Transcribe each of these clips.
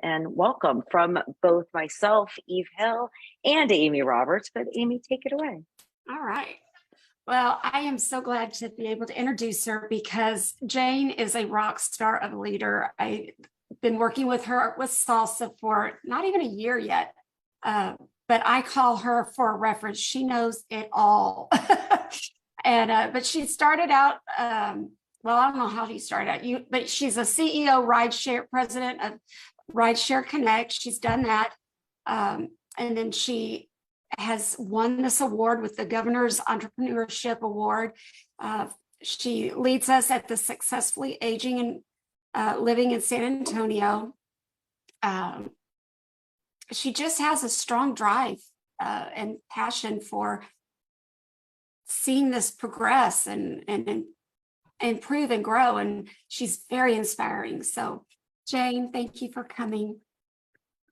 And welcome from both myself, Eve Hill, and Amy Roberts. But Amy, take it away. All right. Well, I am so glad to be able to introduce her because Jane is a rock star of a leader. I've been working with her with SALSA for not even a year yet, but I call her for a reference. She knows it all. But she started out, well, I don't know how she started out, but she's a CEO, president of Rideshare Connect. She's done that. And then she has won this award with the Governor's Entrepreneurship Award. She leads us at the Successfully Aging and Living in San Antonio. She just has a strong drive and passion for seeing this progress and improve and grow. And she's very inspiring. So Jane, thank you for coming.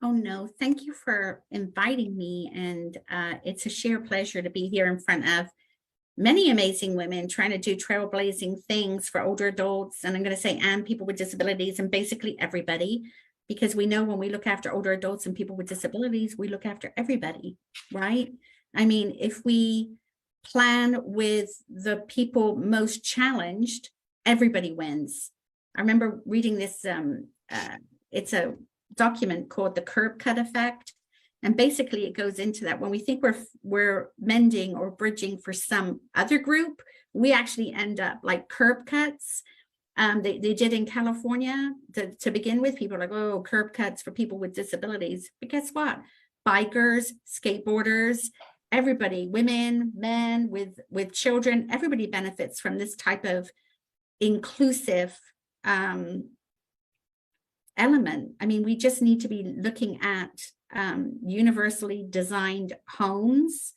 Oh, no, thank you for inviting me. And it's a sheer pleasure to be here in front of many amazing women trying to do trailblazing things for older adults. And I'm going to say, and people with disabilities, and basically everybody, because we know when we look after older adults and people with disabilities, we look after everybody, right? I mean, if we plan with the people most challenged, everybody wins. I remember reading this, it's a document called the curb cut effect. And basically it goes into that when we think we're mending or bridging for some other group, we actually end up like curb cuts. They did in California to begin with. People are like, oh, curb cuts for people with disabilities. But guess what? Bikers, skateboarders, everybody, women, men with children, everybody benefits from this type of inclusive element. I mean, we just need to be looking at universally designed homes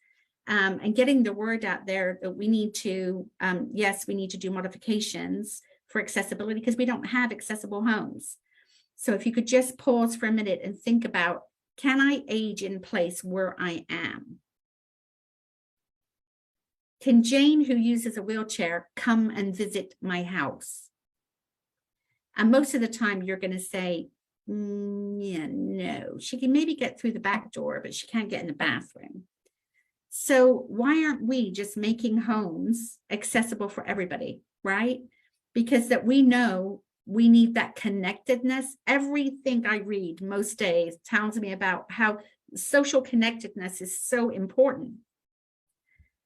and getting the word out there that we need to, yes, we need to do modifications for accessibility because we don't have accessible homes. So if you could just pause for a minute and think about, can I age in place where I am? Can Jane, who uses a wheelchair, come and visit my house? And most of the time you're going to say, yeah, no, she can maybe get through the back door, but she can't get in the bathroom. So why aren't we just making homes accessible for everybody, right? Because that we know we need that connectedness. Everything I read most days tells me about how social connectedness is so important.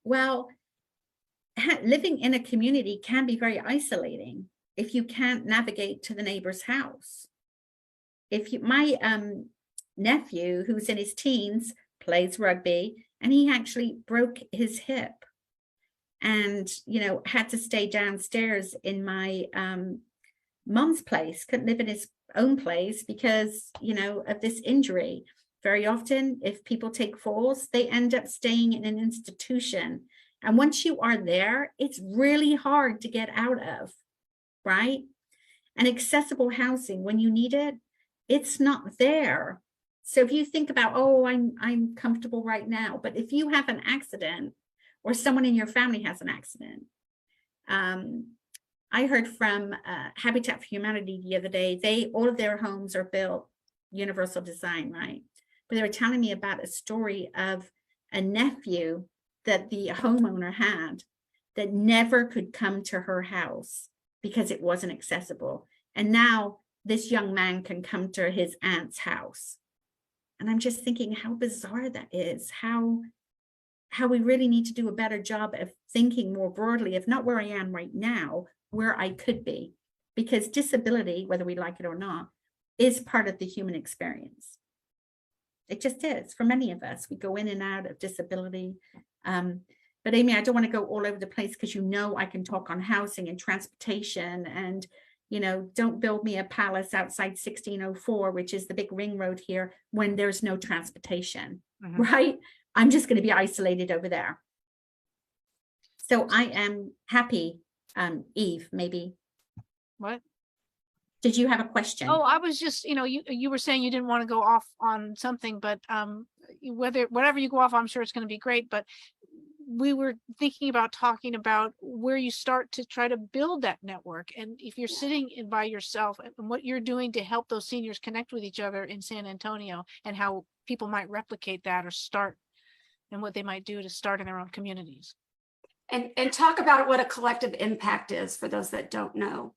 Well, living in a community can be very isolating if you can't navigate to the neighbor's house. My nephew, who's in his teens, plays rugby, and he actually broke his hip and, had to stay downstairs in my mom's place, couldn't live in his own place because, of this injury. Very often, if people take falls, they end up staying in an institution. And once you are there, it's really hard to get out of. Right? And accessible housing, when you need it, it's not there. So if you think about, oh, I'm comfortable right now, but if you have an accident or someone in your family has an accident, I heard from Habitat for Humanity the other day, all of their homes are built universal design, right? But they were telling me about a story of a nephew that the homeowner had that never could come to her house because it wasn't accessible. And now this young man can come to his aunt's house. And I'm just thinking how bizarre that is, how we really need to do a better job of thinking more broadly, if not where I am right now, where I could be. Because disability, whether we like it or not, is part of the human experience. It just is for many of us. We go in and out of disability. But Amy, I don't want to go all over the place because I can talk on housing and transportation and, don't build me a palace outside 1604, which is the big ring road here when there's no transportation, right? I'm just going to be isolated over there. So I am happy, Eve, maybe. What? Did you have a question? Oh, I was just, you were saying you didn't want to go off on something, but whatever you go off, I'm sure it's going to be great. But we were thinking about talking about where you start to try to build that network. And if you're sitting by yourself, and what you're doing to help those seniors connect with each other in San Antonio, and how people might replicate that or start, and what they might do to start in their own communities. And talk about what a collective impact is for those that don't know.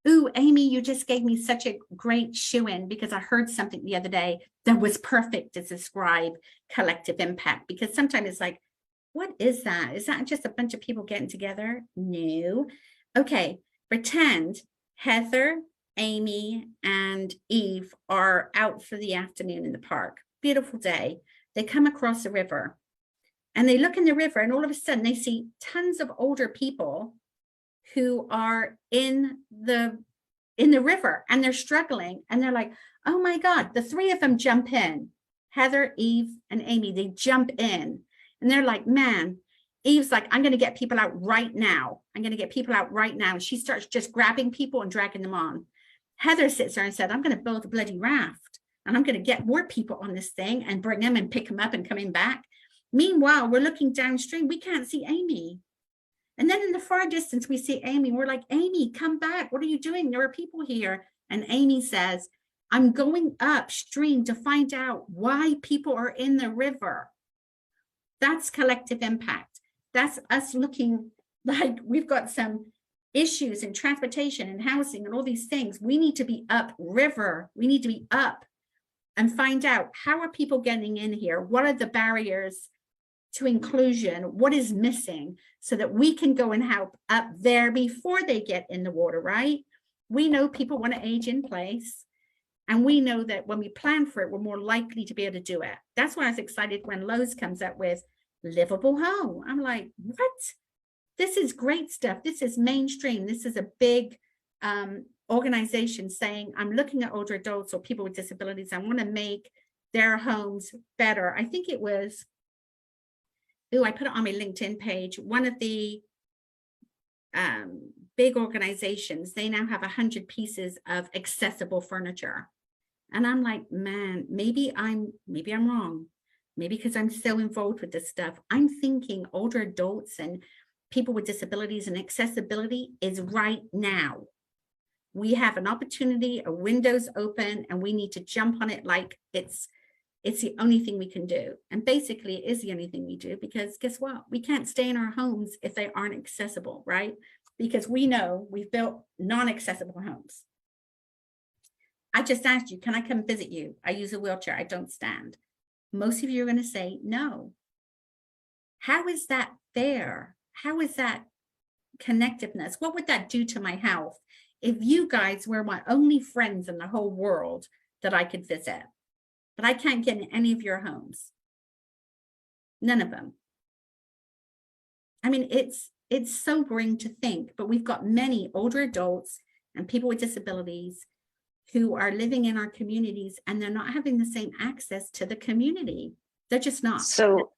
Ooh, Amy, you just gave me such a great shoe-in, because I heard something the other day that was perfect to describe collective impact, because sometimes it's like, what is that? Is that just a bunch of people getting together? No. Okay, pretend Heather, Amy, and Eve are out for the afternoon in the park. Beautiful day. They come across the river and they look in the river, and all of a sudden they see tons of older people who are in the river, and they're struggling, and they're like, oh my God, the three of them jump in. Heather, Eve, and Amy, they jump in, and they're like, man, Eve's like, I'm going to get people out right now. I'm going to get people out right now. And she starts just grabbing people and dragging them on. Heather sits there and said, I'm going to build a bloody raft, and I'm going to get more people on this thing and bring them and pick them up and coming back. Meanwhile, we're looking downstream. We can't see Amy. And then in the far distance, we see Amy. We're like, Amy, come back. What are you doing? There are people here. And Amy says, I'm going upstream to find out why people are in the river. That's collective impact. That's us looking like we've got some issues in transportation and housing and all these things. We need to be upriver. We need to be up and find out, how are people getting in here? What are the barriers to inclusion? What is missing, so that we can go and help up there before they get in the water, right? We know people want to age in place, and we know that when we plan for it, we're more likely to be able to do it. That's why I was excited when Lowe's comes up with Livable Home. I'm like, what? This is great stuff. This is mainstream. This is a big organization saying, I'm looking at older adults or people with disabilities. I want to make their homes better. I think it was, I put it on my LinkedIn page. One of the big organizations, they now have 100 pieces of accessible furniture. And I'm like, man, maybe I'm wrong. Maybe because I'm so involved with this stuff. I'm thinking older adults and people with disabilities and accessibility is right now. We have an opportunity, a window's open, and we need to jump on it like it's the only thing we can do. And basically it is the only thing we do, because guess what? We can't stay in our homes if they aren't accessible, right? Because we know we've built non-accessible homes. I just asked you, can I come visit you? I use a wheelchair, I don't stand. Most of you are going to say no. How is that fair? How is that connectiveness? What would that do to my health if you guys were my only friends in the whole world that I could visit? But I can't get in any of your homes. None of them. I mean, it's sobering to think, but we've got many older adults and people with disabilities who are living in our communities, and they're not having the same access to the community. They're just not. So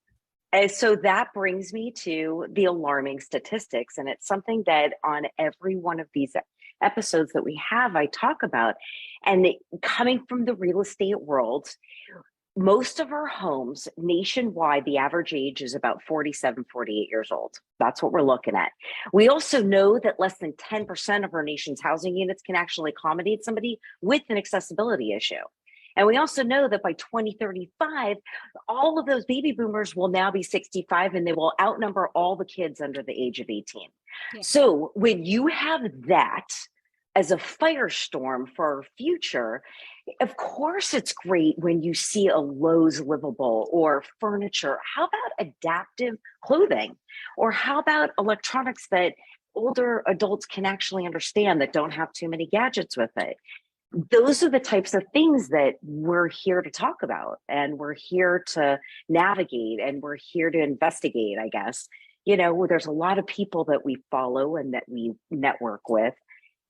that brings me to the alarming statistics, and it's something that on every one of these episodes that we have, I talk about. And coming from the real estate world, most of our homes nationwide, the average age is about 47, 48 years old. That's what we're looking at. We also know that less than 10% of our nation's housing units can actually accommodate somebody with an accessibility issue. And we also know that by 2035, all of those baby boomers will now be 65, and they will outnumber all the kids under the age of 18. Yeah. So when you have that as a firestorm for our future, of course it's great when you see a Lowe's Livable or furniture. How about adaptive clothing? Or how about electronics that older adults can actually understand, that don't have too many gadgets with it? Those are the types of things that we're here to talk about, and we're here to navigate, and we're here to investigate, I guess. You know, there's a lot of people that we follow and that we network with.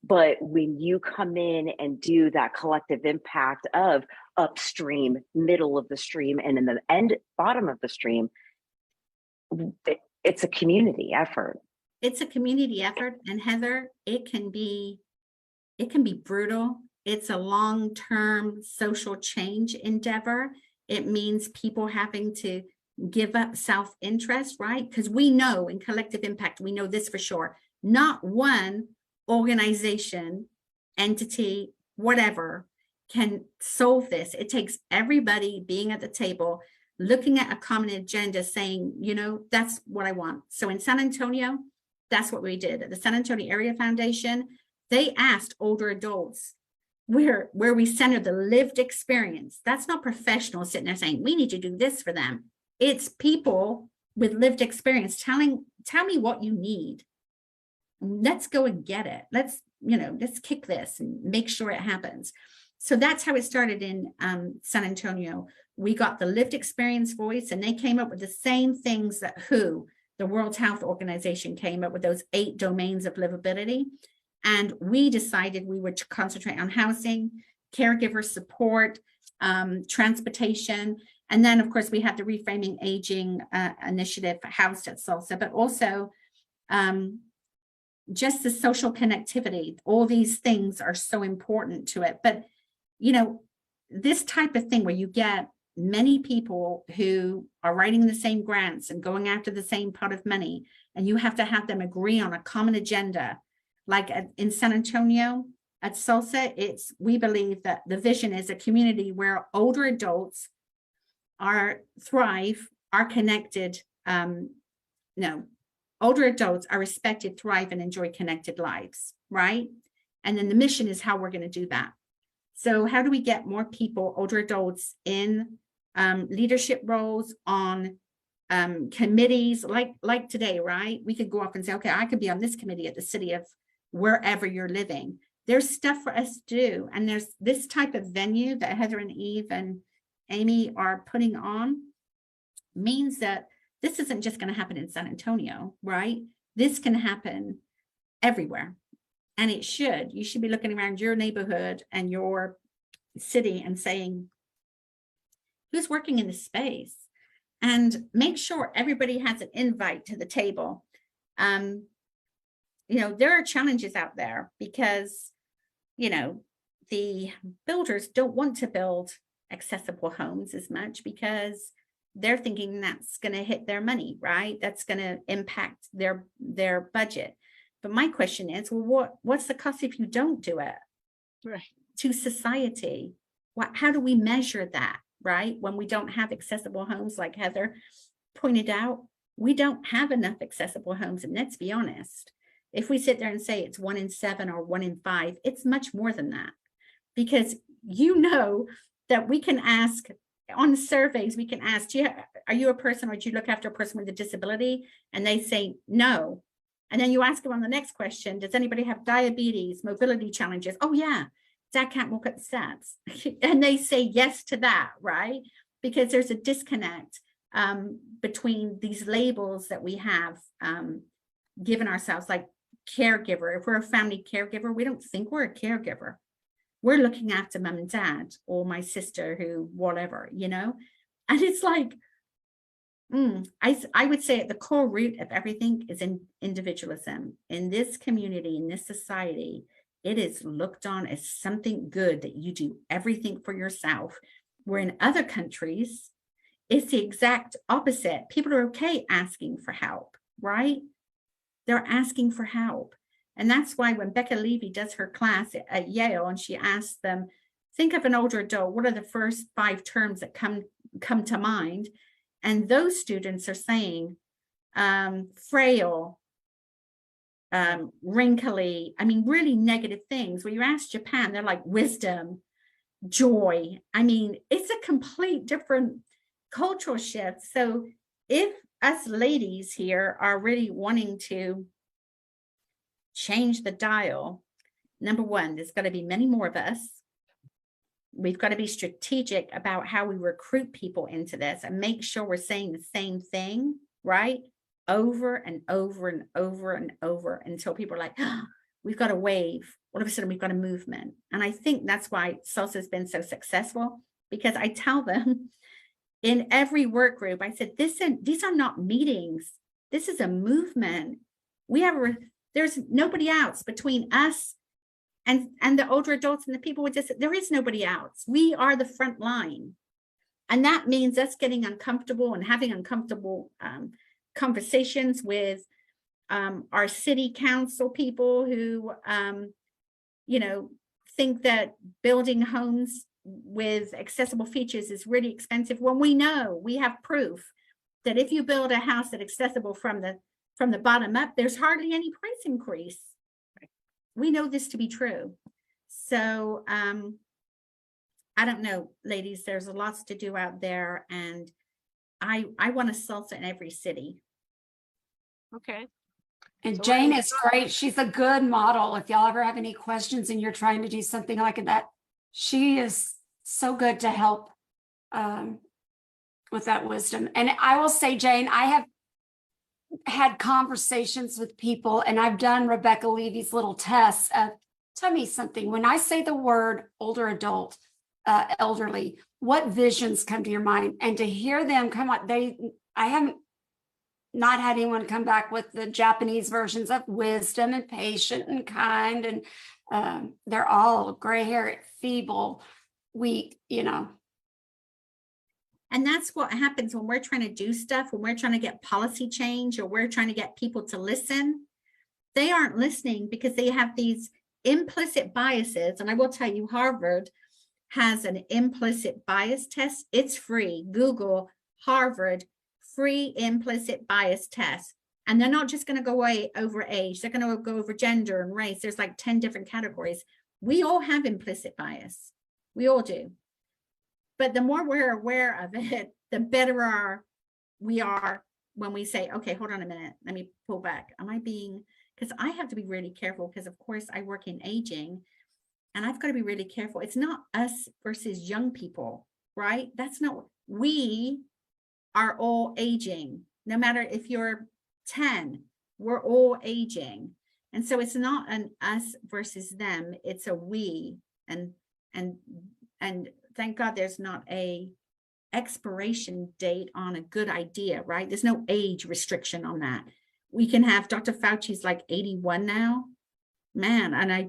But when you come in and do that collective impact of upstream, middle of the stream, and in the end, bottom of the stream, it's a community effort. It's a community effort. And Heather, it can be brutal. It's a long-term social change endeavor. It means people having to give up self-interest, right? Because we know in collective impact, we know this for sure. Not one organization, entity, whatever, can solve this. It takes everybody being at the table, looking at a common agenda, saying, you know, that's what I want. So in San Antonio, that's what we did. At the San Antonio Area Foundation, they asked older adults where we center the lived experience. That's not professionals sitting there saying, we need to do this for them. It's people with lived experience tell me what you need. Let's go and get it. Let's kick this and make sure it happens. So that's how it started in San Antonio. We got the lived experience voice, and they came up with the same things that WHO, the World Health Organization, came up with, those 8 domains of livability. And we decided we would concentrate on housing, caregiver support, transportation. And then, of course, we have the Reframing Aging initiative housed at SALSA, but also just the social connectivity. All these things are so important to it. But, you know, this type of thing where you get many people who are writing the same grants and going after the same pot of money, and you have to have them agree on a common agenda. Like in San Antonio at SALSA, we believe that the vision is a community where older adults thrive, are connected. Older adults are respected, thrive, and enjoy connected lives, right? And then the mission is how we're going to do that. So how do we get more people, older adults, in leadership roles, on committees like today, right? We could go off and say, okay, I could be on this committee at the city of wherever you're living. There's stuff for us to do. And there's this type of venue that Heather and Eve and Amy are putting on, means that this isn't just going to happen in San Antonio, right? This can happen everywhere. And it should. You should be looking around your neighborhood and your city and saying, who's working in this space? And make sure everybody has an invite to the table. There are challenges out there because, the builders don't want to build accessible homes as much because they're thinking that's going to hit their money, right? That's going to impact their budget. But my question is, well, what's the cost if you don't do it? Right. To society? How do we measure that, right? When we don't have accessible homes, like Heather pointed out, we don't have enough accessible homes. And let's be honest, if we sit there and say it's 1 in 7 or 1 in 5, it's much more than that. Because that we can ask on surveys, we can ask, are you a person, or do you look after a person with a disability? And they say no. And then you ask them on the next question, does anybody have diabetes, mobility challenges? Oh yeah, Dad can't walk up the steps. And they say yes to that, right? Because there's a disconnect between these labels that we have given ourselves, like caregiver. If we're a family caregiver, we don't think we're a caregiver. We're looking after mom and dad, or my sister, who, whatever, And it's like, I would say at the core root of everything is individualism. In this community, in this society, it is looked on as something good that you do everything for yourself. Where in other countries, it's the exact opposite. People are okay asking for help, right? They're asking for help. And that's why when Becca Levy does her class at Yale, and she asks them, think of an older adult, what are the first 5 terms that come to mind? And those students are saying frail, wrinkly, really negative things. When you ask Japan, they're like wisdom, joy. It's a complete different cultural shift. So if us ladies here are really wanting to change the dial, number one, there's got to be many more of us. We've got to be strategic about how we recruit people into this and make sure we're saying the same thing, right? Over and over and over and over until people are like, oh, we've got a wave. All of a sudden, we've got a movement. And I think that's why SALSA has been so successful, because I tell them in every work group, I said, these are not meetings. This is a movement. There's nobody else between us and the older adults and the people with this. There is nobody else. We are the front line. And that means us getting uncomfortable and having uncomfortable conversations with our city council people who, you know, think that building homes with accessible features is really expensive, when we know, we have proof that if you build a house that's accessible from the bottom up, there's hardly any price increase. We know this to be true. So I don't know, ladies, there's lots to do out there, and I want a SALSA in every city. Okay. And So Jane what- is great. She's a good model. If y'all ever have any questions and you're trying to do something like that, she is so good to help with that wisdom. And I will say, Jane, I have had conversations with people, and I've done Rebecca Levy's little tests of, tell me something, when I say the word older adult, elderly, what visions come to your mind? And to hear them come up, I haven't not had anyone come back with the Japanese versions of wisdom and patient and kind, and they're all gray hair, feeble, weak, you know. And that's what happens when we're trying to do stuff, when we're trying to get policy change, or we're trying to get people to listen. They aren't listening because they have these implicit biases. And I will tell you, Harvard has an implicit bias test. It's free. Google Harvard free implicit bias test. And they're not just going to go away over age. They're going to go over gender and race. There's like 10 different categories. We all have implicit bias. We all do. But the more we're aware of it, the better we are when we say, okay, hold on a minute, let me pull back. Am I being, because I have to be really careful, because of course I work in aging, and I've got to be really careful. It's not us versus young people, right? That's not, we are all aging. No matter if you're 10, we're all aging. And so it's not an us versus them, it's a we. And thank God there's not a expiration date on a good idea, right? There's no age restriction on that. We can have, Dr. Fauci's like 81 now, man. And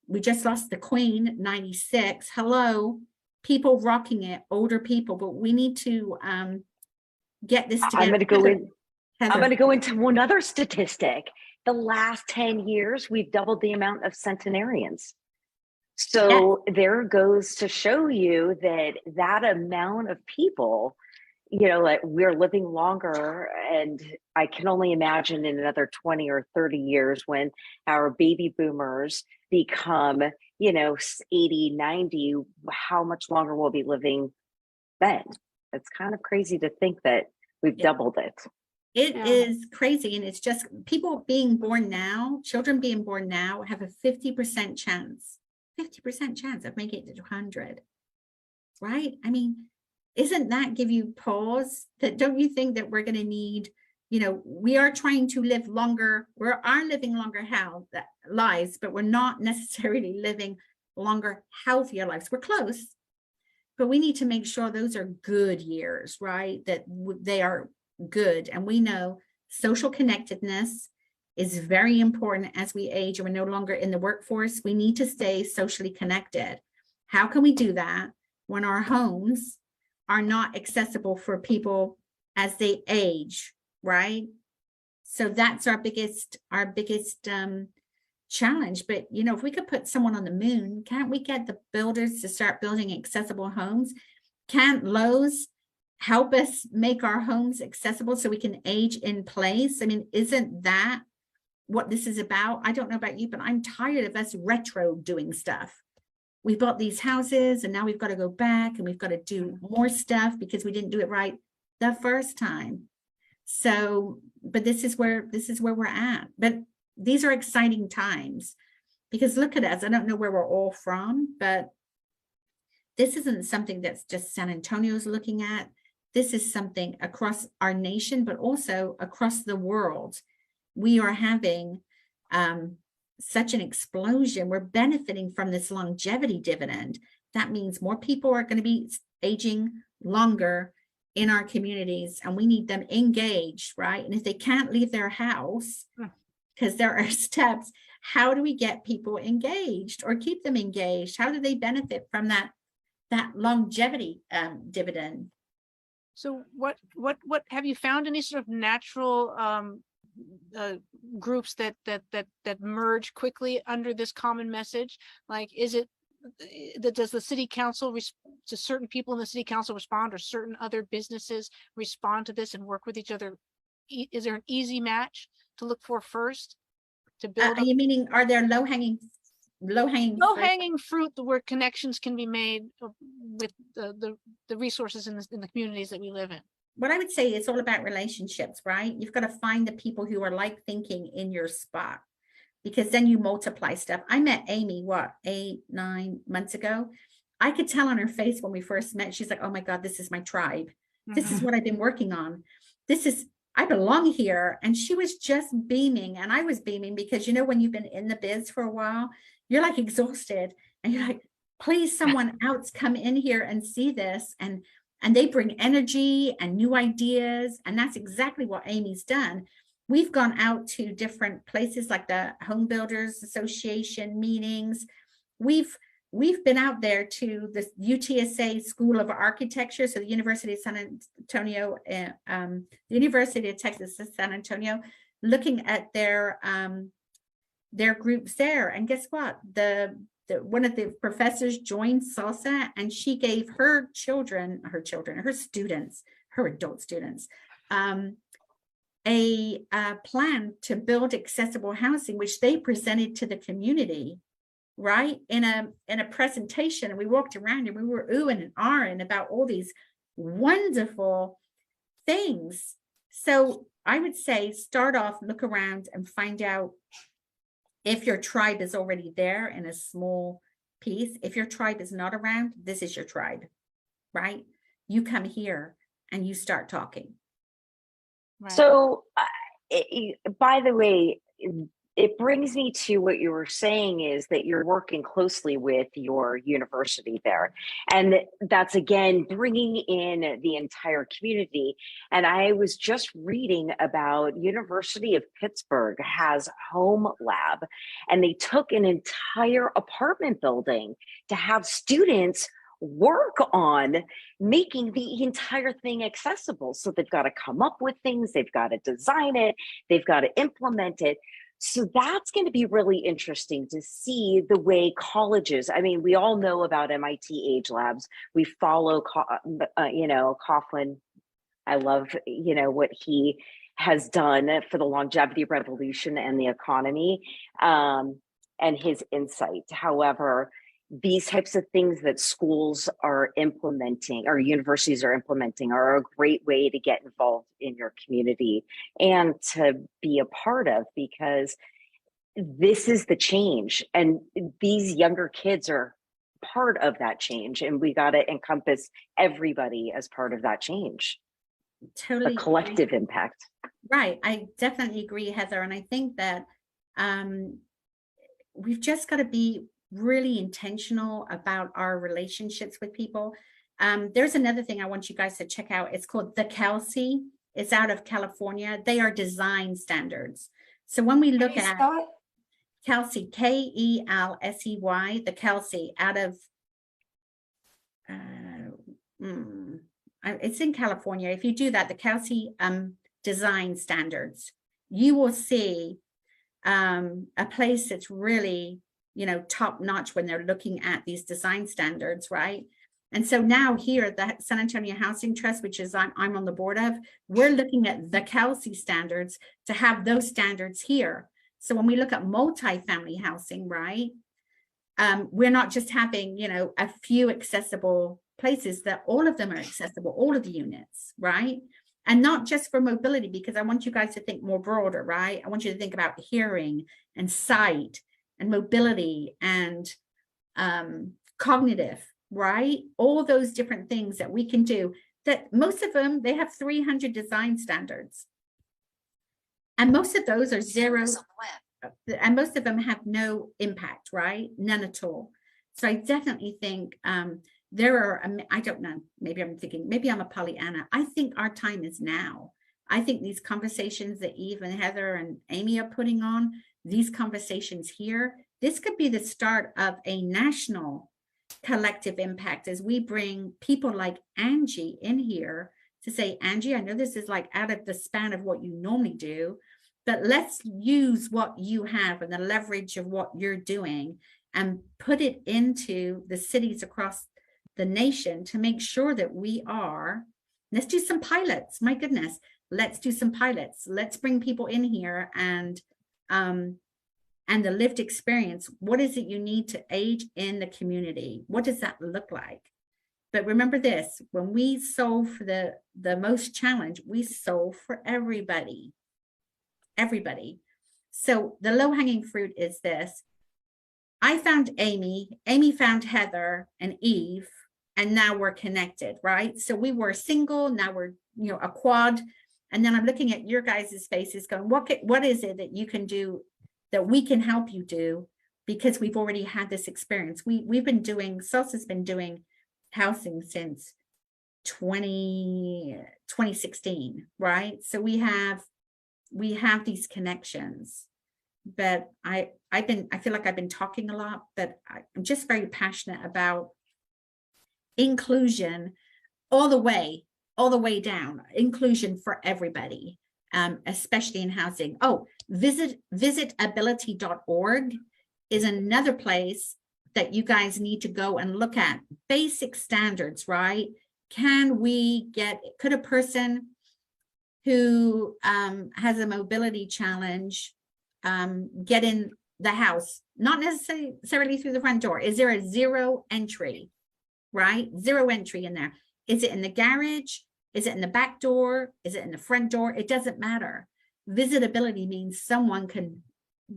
we just lost the Queen, 96. Hello, people rocking it, older people, but we need to get this together. I'm going to go into one other statistic. The last 10 years, we've doubled the amount of centenarians. So there goes to show you that amount of people, you know, like, we're living longer. And I can only imagine in another 20 or 30 years when our baby boomers become, you know, 80, 90, how much longer we'll be living then. It's kind of crazy to think that we've doubled it. It is crazy. And it's just people being born now, children being born now have a 50% chance of making it to 100, right? I mean, isn't that give you pause? That don't you think that we're going to need, you know, we are trying to live longer, we are living longer lives, but we're not necessarily living longer, healthier lives. We're close, but we need to make sure those are good years, right? That they are good. And we know social connectedness is very important as we age and we're no longer in the workforce. We need to stay socially connected. How can we do that when our homes are not accessible for people as they age, right? So that's our biggest challenge. But, you know, if we could put someone on the moon, can't we get the builders to start building accessible homes? Can't Lowe's help us make our homes accessible so we can age in place? I mean, isn't that what this is about? I don't know about you, but I'm tired of us retro doing stuff. We bought these houses and now we've got to go back and we've got to do more stuff because we didn't do it right the first time. So, but this is where we're at. But these are exciting times because look at us. I don't know where we're all from, but this isn't something that's just San Antonio's looking at. This is something across our nation, but also across the world. We are having such an explosion. We're benefiting from this longevity dividend. That means more people are going to be aging longer in our communities, and we need them engaged, right? And if they can't leave their house because there are steps, how do we get people engaged or keep them engaged? How do they benefit from that longevity dividend? So what have you found any sort of natural groups that merge quickly under this common message? Like, is it that does the city council to certain people in the city council respond, or certain other businesses respond to this and work with each other? Is there an easy match to look for first to build? Are you meaning, are there low-hanging fruit where connections can be made with the resources in the communities that we live in? What I would say, it's all about relationships, right? You've got to find the people who are like thinking in your spot, because then you multiply stuff. I met Amy, 8-9 months ago. I could tell on her face when we first met, she's like, oh my God, this is my tribe. This is what I've been working on. I belong here. And she was just beaming, and I was beaming, because, you know, when you've been in the biz for a while, you're like exhausted, and you're like, please, someone else come in here and see this. And they bring energy and new ideas. And that's exactly what Amy's done. We've gone out to different places like the Home Builders Association meetings. We've been out there to the UTSA School of Architecture, so the University of San Antonio, the University of Texas at San Antonio, looking at their groups there. And guess what? One of the professors joined SALSA, and she gave her adult students, a plan to build accessible housing, which they presented to the community, right, in a presentation. And we walked around and we were oohing and ahhing about all these wonderful things. So I would say, start off, look around, and find out if your tribe is already there in a small piece. If your tribe is not around, this is your tribe, right? You come here and you start talking. Right. So, by the way, it brings me to what you were saying, is that you're working closely with your university there. And that's, again, bringing in the entire community. And I was just reading about University of Pittsburgh has Home Lab, and they took an entire apartment building to have students work on making the entire thing accessible. So they've got to come up with things, they've got to design it, they've got to implement it. So that's going to be really interesting to see the way colleges, I mean, we all know about MIT Age Labs. We follow, Coughlin. I love, what he has done for the longevity revolution and the economy, and his insight. However, these types of things that schools are implementing or universities are implementing are a great way to get involved in your community and to be a part of, because this is the change, and these younger kids are part of that change, and we got to encompass everybody as part of that change. Totally. The collective impact. Right. I definitely agree, Heather. And I think that we've just got to be really intentional about our relationships with people. There's another thing I want you guys to check out. It's called the Kelsey. It's out of California. They are design standards. So when we look at Kelsey, K-E-L-S-E-Y, the Kelsey, out of it's in California. If you do that, the Kelsey design standards, you will see a place that's really, top notch when they're looking at these design standards, right? And so now here, the San Antonio Housing Trust, which is I'm on the board of, we're looking at the Kelsey standards to have those standards here. So when we look at multifamily housing, right, we're not just having, a few accessible places, that all of them are accessible, all of the units, right? And not just for mobility, because I want you guys to think more broader, right? I want you to think about hearing and sight and mobility and cognitive, right? All those different things that we can do, that most of them, they have 300 design standards. And most of those are zero, and most of them have no impact, right? None at all. So I definitely think there are, I don't know, maybe I'm a Pollyanna. I think our time is now. I think these conversations that Eve and Heather and Amy are putting on, these conversations here, this could be the start of a national collective impact as we bring people like Angie in here to say, Angie, I know this is like out of the span of what you normally do, but let's use what you have and the leverage of what you're doing and put it into the cities across the nation to make sure that we are, let's do some pilots. My goodness, let's do some pilots. Let's bring people in here and the lived experience. What is it you need to age in the community? What does that look like? But remember this, when we solve for the most challenge, we solve for everybody. Everybody. So the low-hanging fruit is this. I found Amy found Heather and Eve, and now we're connected, right? So we were single, now we're, a quad. And then I'm looking at your guys' faces going, what is it that you can do, that we can help you do? Because we've already had this experience. We've been doing, SALSA's been doing housing since 2016, right? So we have these connections, but I feel like I've been talking a lot, but I'm just very passionate about inclusion all the way down, inclusion for everybody, especially in housing. Oh, visitability.org is another place that you guys need to go and look at basic standards, right? Could a person who has a mobility challenge get in the house, not necessarily through the front door? Is there a zero entry, right? Zero entry in there. Is it in the garage? Is it in the back door? Is it in the front door? It doesn't matter. Visitability means someone can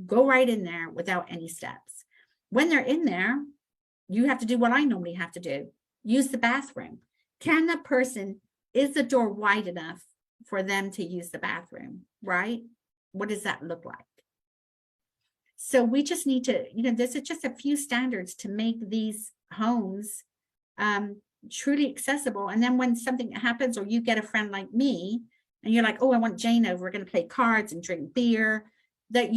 go right in there without any steps. When they're in there, you have to do what I normally have to do. Use the bathroom. Is the door wide enough for them to use the bathroom, right? What does that look like? So we just need to, this is just a few standards to make these homes truly accessible. And then when something happens, or you get a friend like me, and you're like, oh, I want Jane over, we're going to play cards and drink beer, that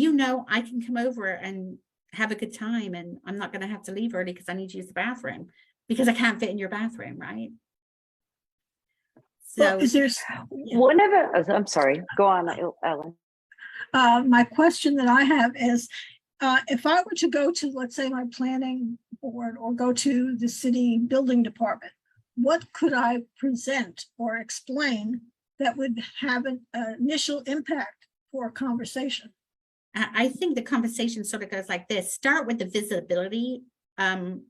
I can come over and have a good time, and I'm not going to have to leave early because I need to use the bathroom because I can't fit in your bathroom, right? So is there one of the, I'm sorry, go on, Ellen. My question that I have is, if I were to go to, let's say, my planning board or go to the city building department, what could I present or explain that would have an initial impact for a conversation? I think the conversation sort of goes like this. Start with the visibility, the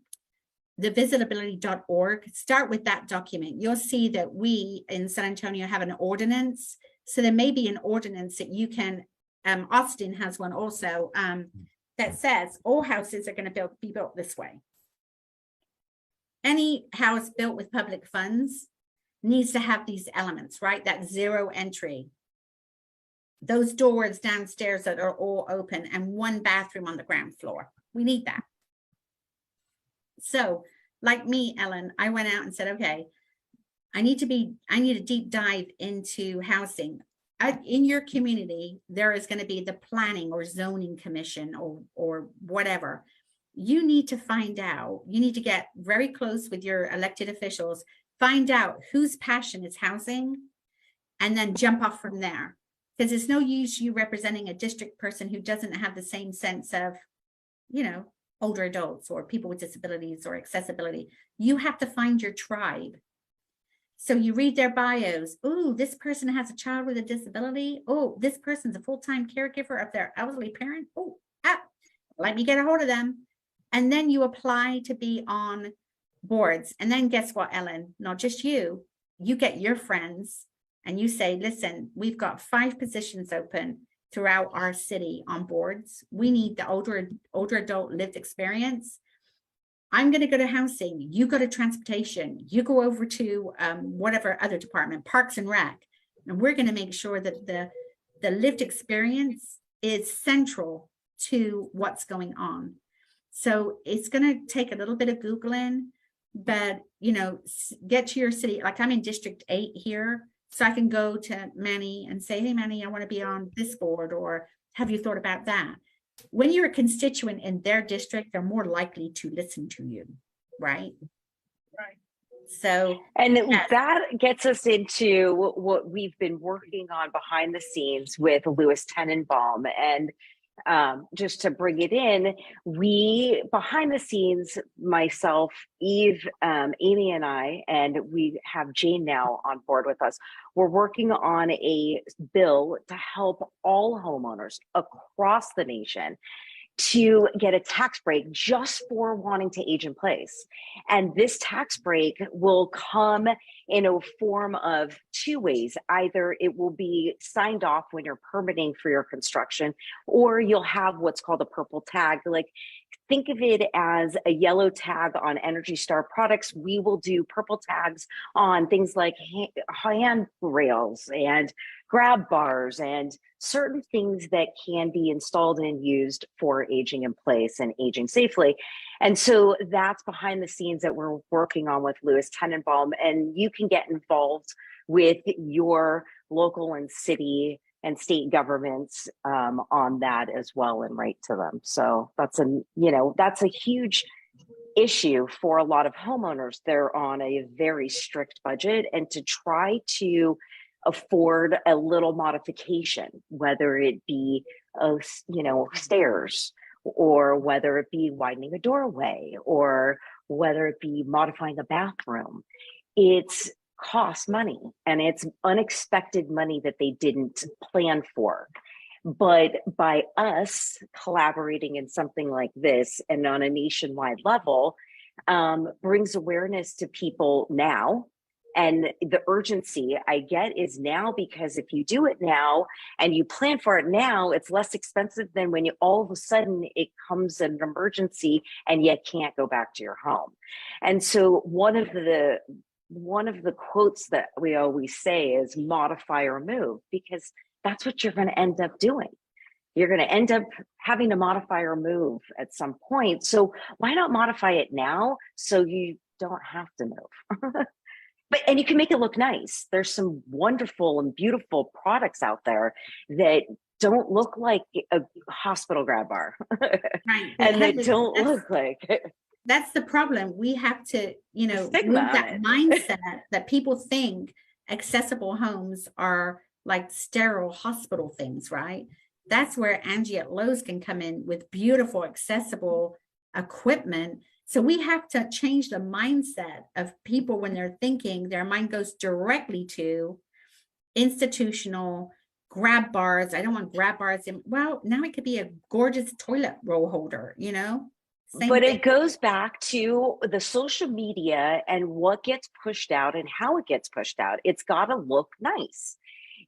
visitability.org. Start with that document. You'll see that we in San Antonio have an ordinance. So there may be an ordinance that you can, Austin has one also, that says all houses are going to be built this way. Any house built with public funds needs to have these elements, right? That zero entry. Those doors downstairs that are all open, and one bathroom on the ground floor. We need that. So like me, Ellen, I went out and said, okay, I need a deep dive into housing. In your community, there is going to be the planning or zoning commission or whatever. You need to find out, you need to get very close with your elected officials, find out whose passion is housing, and then jump off from there. Because it's no use you representing a district person who doesn't have the same sense of, older adults or people with disabilities or accessibility. You have to find your tribe. So you read their bios. Oh, this person has a child with a disability. Oh, this person's a full-time caregiver of their elderly parent. Oh, let me get a hold of them. And then you apply to be on boards. And then guess what, Ellen? Not just you get your friends. And you say, listen, we've got 5 positions open throughout our city on boards. We need the older adult lived experience. I'm going to go to housing. You go to transportation. You go over to whatever other department, Parks and Rec. And we're going to make sure that the lived experience is central to what's going on. So it's going to take a little bit of Googling, but, get to your city. Like I'm in District 8 here. So I can go to Manny and say, hey, Manny, I want to be on this board, or have you thought about that? When you're a constituent in their district, they're more likely to listen to you, right? Right. So, And yes. that gets us into what we've been working on behind the scenes with Louis Tenenbaum. And just to bring it in, we behind the scenes, myself, Eve, Amy, and I, and we have Jane now on board with us. We're working on a bill to help all homeowners across the nation to get a tax break just for wanting to age in place. And this tax break will come in a form of two ways. Either it will be signed off when you're permitting for your construction, or you'll have what's called a purple tag. Like, think of it as a yellow tag on Energy Star products. We will do purple tags on things like hand rails and grab bars and certain things that can be installed and used for aging in place and aging safely. And so that's behind the scenes that we're working on with Louis Tenenbaum. And you can get involved with your local and city and state governments on that as well, and write to them. So that's that's a huge issue for a lot of homeowners. They're on a very strict budget, and to try to afford a little modification, whether it be stairs, or whether it be widening a doorway, or whether it be modifying a bathroom, it's costs money, and it's unexpected money that they didn't plan for. But by us collaborating in something like this and on a nationwide level, brings awareness to people now. And the urgency I get is now, because if you do it now and you plan for it now, it's less expensive than when you all of a sudden it comes an emergency and you can't go back to your home. And so one of the quotes that we always say is modify or move, because that's what you're going to end up doing. You're going to end up having to modify or move at some point. So why not modify it now so you don't have to move? And you can make it look nice. There's some wonderful and beautiful products out there that don't look like a hospital grab bar. Right. And they don't look like it. That's the problem. We have to, move Stigma that mindset that people think accessible homes are like sterile hospital things, right? That's where Angie at Lowe's can come in with beautiful, accessible equipment. So we have to change the mindset of people when they're thinking. Their mind goes directly to institutional grab bars. I don't want grab bars. Well, now it could be a gorgeous toilet roll holder, Same but thing. it goes back to the social media and what gets pushed out and how it gets pushed out. It's got to look nice.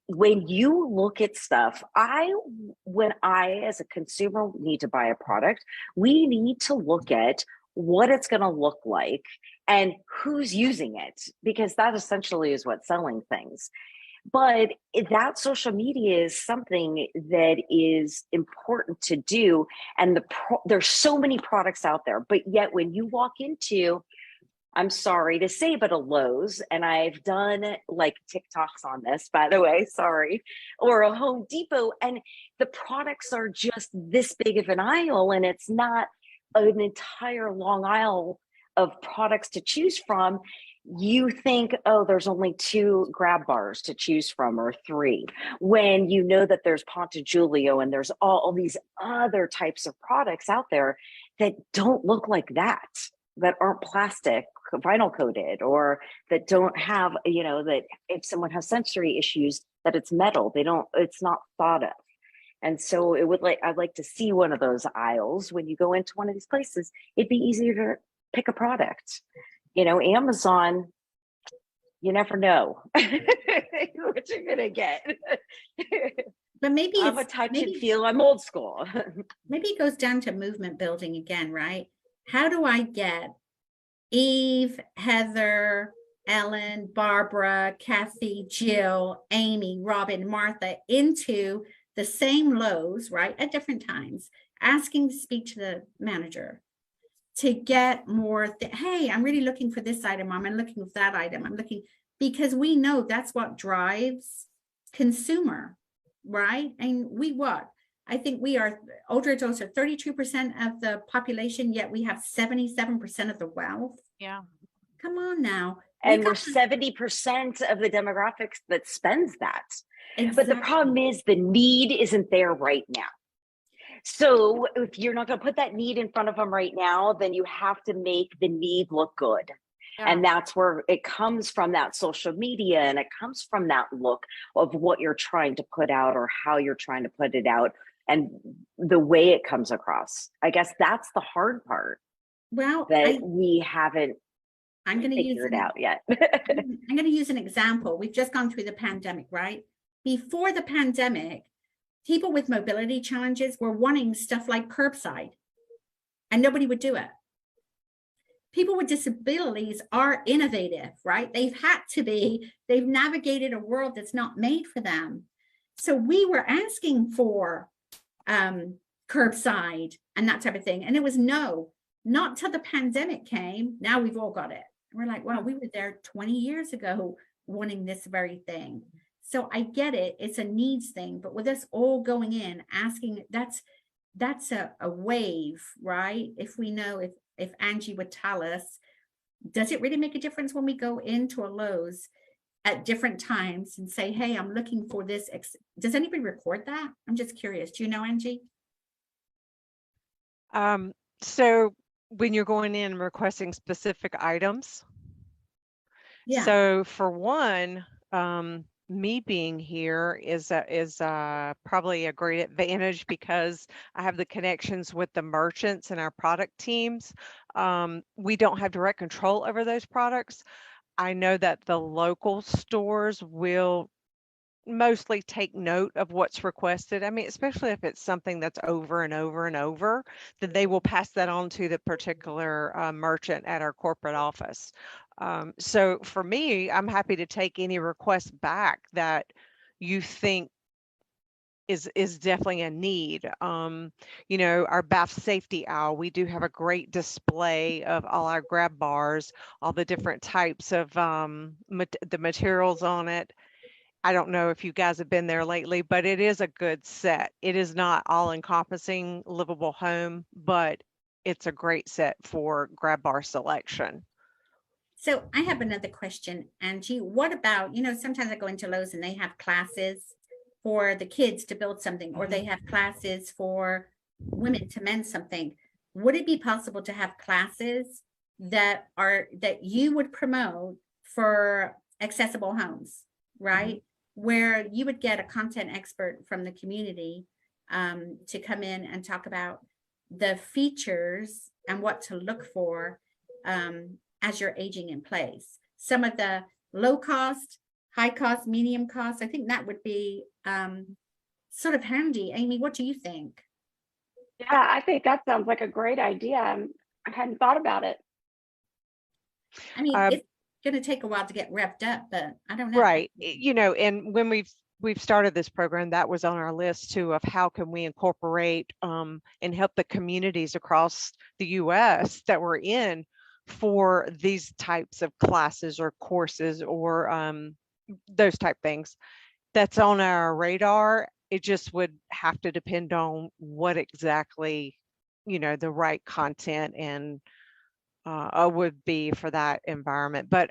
When you look at stuff, when I as a consumer need to buy a product, we need to look at what it's going to look like and who's using it, because that essentially is what's selling things. But that social media is something that is important to do. And there's so many products out there, but yet when you walk into, I'm sorry to say, but a Lowe's, and I've done like TikToks on this, by the way, sorry, or a Home Depot, and the products are just this big of an aisle, and it's not an entire long aisle of products to choose from. You think, oh, there's only 2 grab bars to choose from, or 3, when you know that there's Ponte Giulio and there's all these other types of products out there that don't look like that aren't plastic, vinyl coated, or that don't have, that if someone has sensory issues, that it's metal. It's not thought of. And so I'd like to see one of those aisles when you go into one of these places. It'd be easier to pick a product. Amazon, you never know what you're gonna get. But maybe I'm a touch and feel. I'm old school. Maybe it goes down to movement building again, right? How do I get Eve, Heather, Ellen, Barbara, Kathy, Jill, Amy, Robin, Martha into the same Lowe's, right, at different times, asking to speak to the manager to get more, hey, I'm really looking for this item. I'm looking for that item. I'm looking, because we know that's what drives consumer, right? And I think we are, older adults are 32% of the population, yet we have 77% of the wealth. Yeah. Come on now. And we're 70% of the demographics that spends that. Exactly. But the problem is the need isn't there right now. So if you're not going to put that need in front of them right now, then you have to make the need look good. Yeah. And that's where it comes from, that social media, and it comes from that look of what you're trying to put out or how you're trying to put it out and the way it comes across. I guess that's the hard part. Well, that we haven't I'm going to use it out yet. I'm going to use an example. We've just gone through the pandemic, right? Before the pandemic, people with mobility challenges were wanting stuff like curbside, and nobody would do it. People with disabilities are innovative, right? They've had to be. They've navigated a world that's not made for them. So we were asking for curbside and that type of thing. And it was no, not till the pandemic came. Now we've all got it. And we're like, well, we were there 20 years ago wanting this very thing. So I get it. It's a needs thing. But with us all going in, asking, that's a wave, right? If we know, if Angie would tell us, does it really make a difference when we go into a Lowe's at different times and say, hey, I'm looking for this? Does anybody record that? I'm just curious. Do you know, Angie? So when you're going in and requesting specific items. Yeah. So for one, me being here is probably a great advantage because I have the connections with the merchants and our product teams. We don't have direct control over those products. I know that the local stores will mostly take note of what's requested. I mean, especially if it's something that's over and over and over, then they will pass that on to the particular merchant at our corporate office. So for me, I'm happy to take any request back that you think is definitely a need. You know, our bath safety aisle, we do have a great display of all our grab bars, all the different types of the materials on it. I don't know if you guys have been there lately, but it is a good set. It is not all encompassing livable home, but it's a great set for grab bar selection. So I have another question, Angie. What about, you know, sometimes I go into Lowe's and they have classes for the kids to build something, or they have classes for women to mend something. Would it be possible to have classes that you would promote for accessible homes, right? Where you would get a content expert from the community to come in and talk about the features and what to look for as you're aging in place. Some of the low cost, high cost, medium cost, I think that would be sort of handy. Amy, what do you think? Yeah, I think that sounds like a great idea. I hadn't thought about it. I mean, it's going to take a while to get revved up, but I don't know. Right. You know, and when we've started this program, that was on our list too, of how can we incorporate and help the communities across the US that we're in for these types of classes or courses or those type things. That's on our radar. It just would have to depend on what exactly, you know, the right content and would be for that environment. But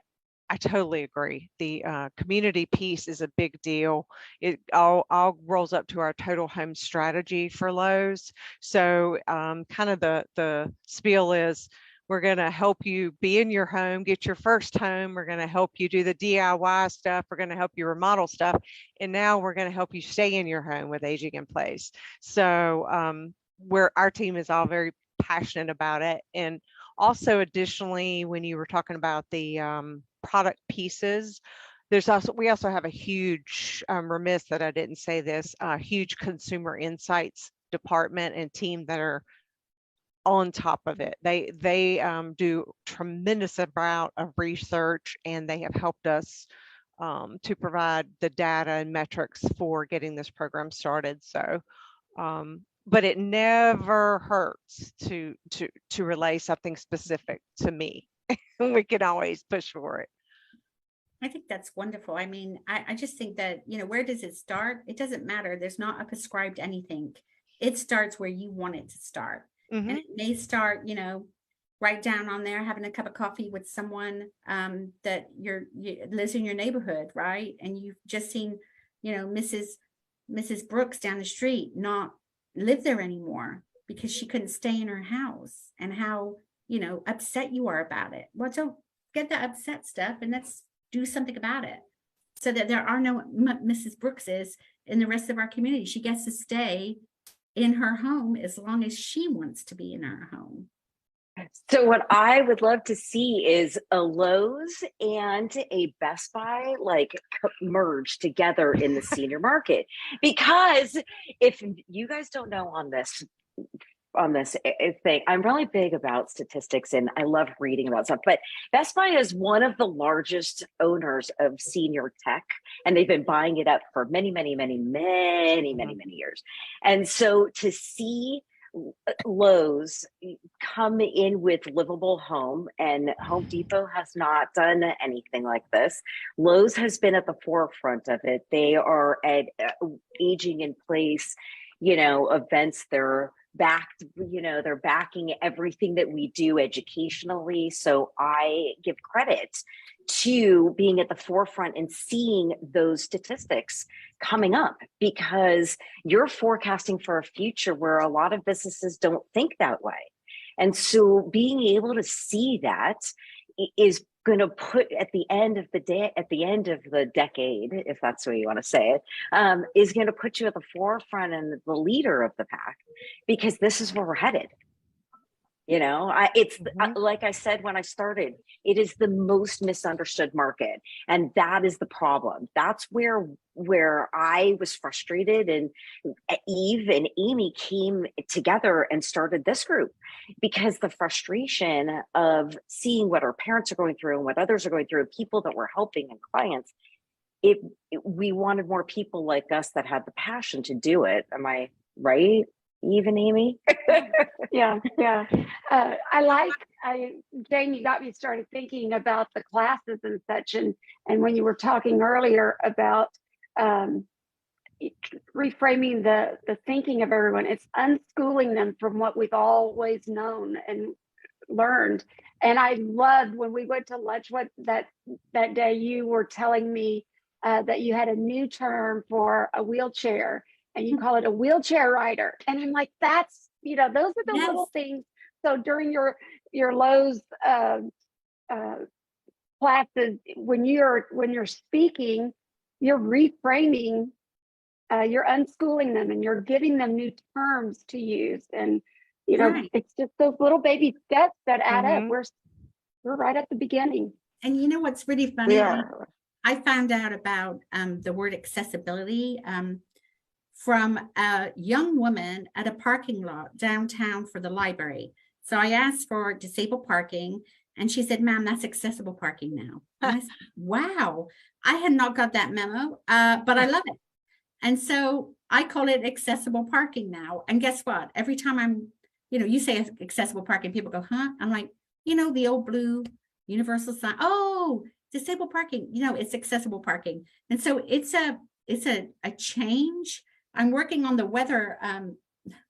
I totally agree. The community piece is a big deal. It all rolls up to our total home strategy for Lowe's. So kind of the spiel is, we're going to help you be in your home, get your first home. We're going to help you do the DIY stuff. We're going to help you remodel stuff. And now we're going to help you stay in your home with aging in place. So where our team is all very passionate about it. And also additionally, when you were talking about the product pieces, we also have a huge, remiss that I didn't say this, huge consumer insights department and team that are on top of it. They do tremendous amount of research, and they have helped us to provide the data and metrics for getting this program started. So, but it never hurts to relay something specific to me. We can always push for it. I think that's wonderful. I mean, I just think that, you know, where does it start? It doesn't matter. There's not a prescribed anything. It starts where you want it to start. And it may start, you know, write down on there having a cup of coffee with someone that lives in your neighborhood, right? And you've just seen, Mrs. Brooks down the street not live there anymore because she couldn't stay in her house, and how, upset you are about it. Well, don't get the upset stuff and let's do something about it, so that there are no Mrs. Brookses in the rest of our community. She gets to stay in her home as long as she wants to be in her home. So what I would love to see is a Lowe's and a Best Buy merge together in the senior market. Because if you guys don't know on this thing, I'm really big about statistics and I love reading about stuff, but Best Buy is one of the largest owners of senior tech, and they've been buying it up for many years. And so to see Lowe's come in with Livable Home, and Home Depot has not done anything like this. Lowe's has been at the forefront of it. They are at aging in place, events. They're backing everything that we do educationally. So I give credit to being at the forefront and seeing those statistics coming up, because you're forecasting for a future where a lot of businesses don't think that way. And so being able to see that is going to put at the end of the decade, if that's the way you want to say it, is going to put you at the forefront and the leader of the pack, because this is where we're headed. Like I said when I started, it is the most misunderstood market, and that is the problem. That's where I was frustrated, and Eve and Amy came together and started this group, because the frustration of seeing what our parents are going through and what others are going through, people that we're helping and clients, we wanted more people like us that had the passion to do it. Am I right, Eve and Amy? Yeah. Jane, you got me started thinking about the classes and such, and when you were talking earlier about reframing the thinking of everyone, it's unschooling them from what we've always known and learned. And I loved when we went to lunch that day, you were telling me that you had a new term for a wheelchair, and you call it a wheelchair rider. And I'm like, that's, those are the little things. So during your Lowe's classes, when you're speaking, you're reframing, you're unschooling them, and you're giving them new terms to use. And Right. it's just those little baby steps that add up. We're right at the beginning. And what's really funny? Yeah. I found out about the word accessibility from a young woman at a parking lot downtown for the library. So I asked for disabled parking, and she said, "Ma'am, that's accessible parking now." And I said, "Wow, I had not got that memo, but I love it." And so I call it accessible parking now. And guess what? Every time I'm, you say accessible parking, people go, "Huh?" I'm like, the old blue universal sign. Oh, disabled parking. It's accessible parking. And so it's a change. I'm working on the weather.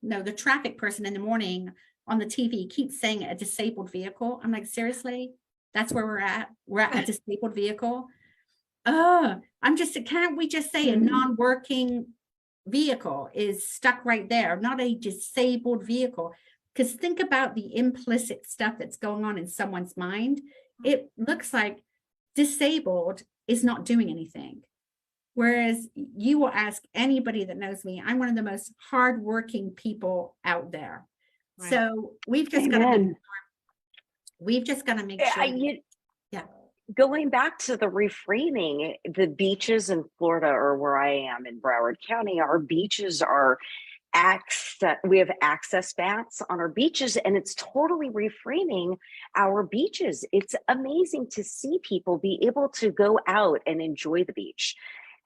The traffic person in the morning on the TV keeps saying a disabled vehicle. I'm like, seriously? That's where we're at? We're at a disabled vehicle? Can't we just say a non-working vehicle is stuck right there, not a disabled vehicle? Because think about the implicit stuff that's going on in someone's mind. It looks like disabled is not doing anything. Whereas you will ask anybody that knows me, I'm one of the most hardworking people out there. Right. So we've just got to make sure. Going back to the reframing, the beaches in Florida, or where I am in Broward County, our beaches are we have access mats on our beaches, and it's totally reframing our beaches. It's amazing to see people be able to go out and enjoy the beach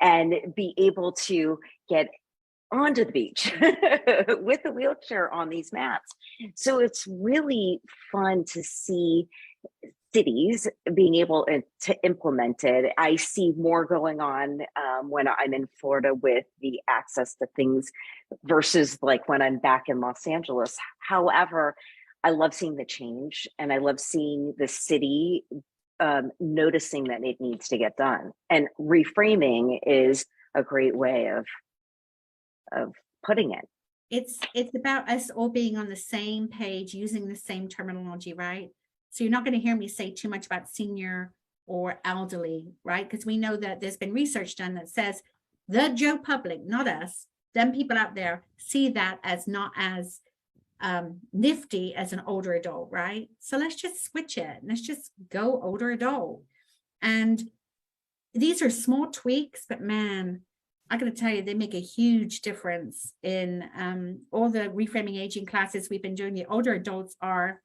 and be able to get onto the beach with a wheelchair on these mats. So it's really fun to see cities being able to implement it. I see more going on when I'm in Florida with the access to things versus like when I'm back in Los Angeles. However, I love seeing the change, and I love seeing the city noticing that it needs to get done. And reframing is a great way of putting it. It's about us all being on the same page, using the same terminology, right? So you're not going to hear me say too much about senior or elderly, right? Because we know that there's been research done that says the Joe public, not us, them people out there see that as not as nifty as an older adult, right? So let's just switch it. Let's just go older adult. And these are small tweaks, but man, I got to tell you, they make a huge difference in all the reframing aging classes we've been doing. The older adults are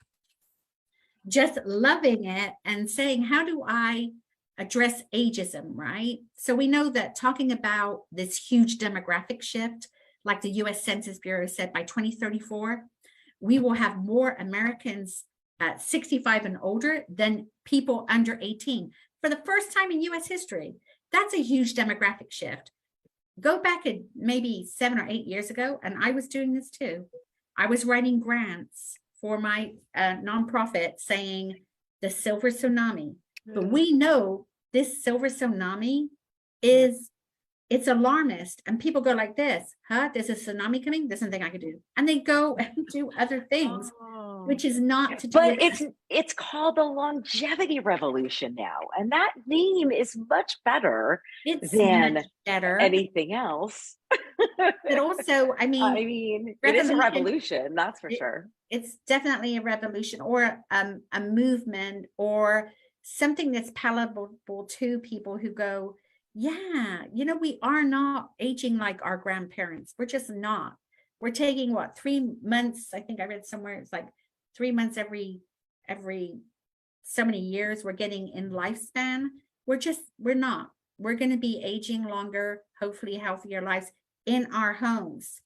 just loving it and saying, how do I address ageism, right? So we know that talking about this huge demographic shift, like the US Census Bureau said, by 2034, we will have more Americans at 65 and older than people under 18. For the first time in US history, that's a huge demographic shift. Go back maybe 7 or 8 years ago, and I was doing this too. I was writing grants for my nonprofit saying the silver tsunami. But we know this silver tsunami it's alarmist, and people go like this, huh? There's a tsunami coming, there's nothing I can do. And they go and do other things, which is not to do But with it's called the longevity revolution now, and that name is much better than much better. anything else. But also, I mean, it is a revolution, that's for sure. It's definitely a revolution, or a movement, or something that's palatable to people who go, yeah, you know, we are not aging like our grandparents. We're just not. We're taking what, 3 months? I think I read somewhere it's like 3 months every so many years we're getting in lifespan. We're not. We're going to be aging longer, hopefully healthier lives in our homes.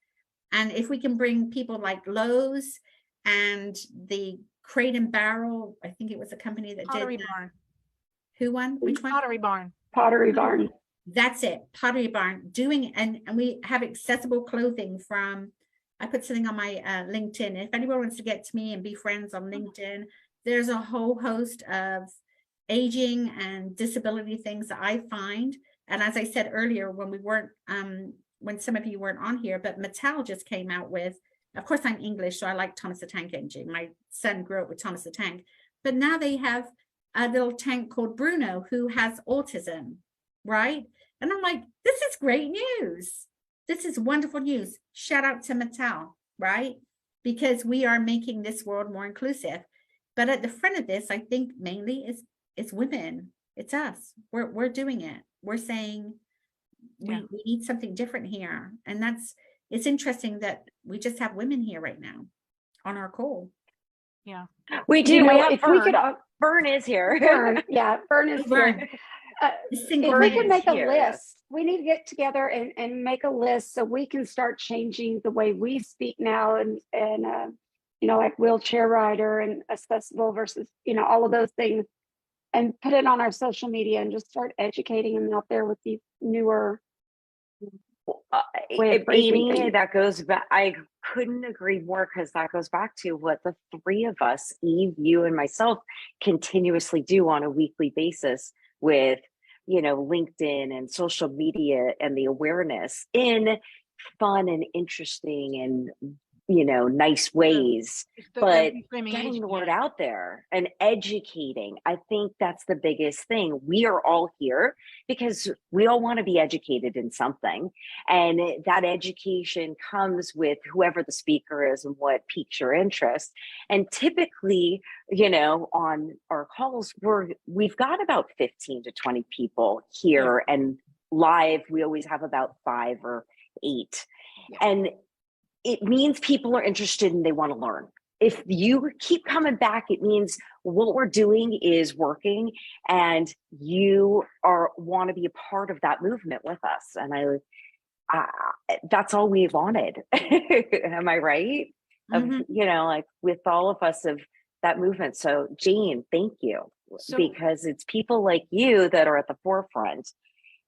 And if we can bring people like Lowe's and the Crate and Barrel, I think it was a company that Pottery did that. Barn. Who won? Which one? Pottery Barn. Pottery Barn. That's it. Pottery Barn doing, and we have accessible clothing from, I put something on my LinkedIn. If anyone wants to get to me and be friends on LinkedIn, there's a whole host of aging and disability things that I find. And as I said earlier, when we weren't, when some of you weren't on here, but Mattel just came out with, of course I'm English, so I like Thomas the Tank Engine. My son grew up with Thomas the Tank, but now they have a little tank called Bruno who has autism, right? And I'm like, this is great news. This is wonderful news. Shout out to Mattel, right? Because we are making this world more inclusive. But at the front of this, I think mainly it's women. It's us. We're doing it. We're saying we need something different here. And it's interesting that we just have women here right now on our call. Yeah. We do. You know, we have if Fern. we could Fern is here. Fern, yeah, Fern is here. If we could make a list, we need to get together and make a list so we can start changing the way we speak now, and you know, like wheelchair rider and accessible versus, you know, all of those things, and put it on our social media and just start educating them out there with these newer way of Amy, things. that goes back. I couldn't agree more, because that goes back to what the three of us, Eve, you, and myself, continuously do on a weekly basis with, you know, LinkedIn and social media and the awareness in fun and interesting and, you know, nice ways, but getting the word out there and educating. I think that's the biggest thing. We are all here because we all want to be educated in something, and that education comes with whoever the speaker is and what piques your interest. And typically, you know, on our calls, we've got about 15 to 20 people here, and live we always have about 5 or 8, and it means people are interested and they want to learn. If you keep coming back, it means what we're doing is working, and you want to be a part of that movement with us. And that's all we've wanted. Am I right? Mm-hmm. You know, like with all of us of that movement. So Jane, thank you, because it's people like you that are at the forefront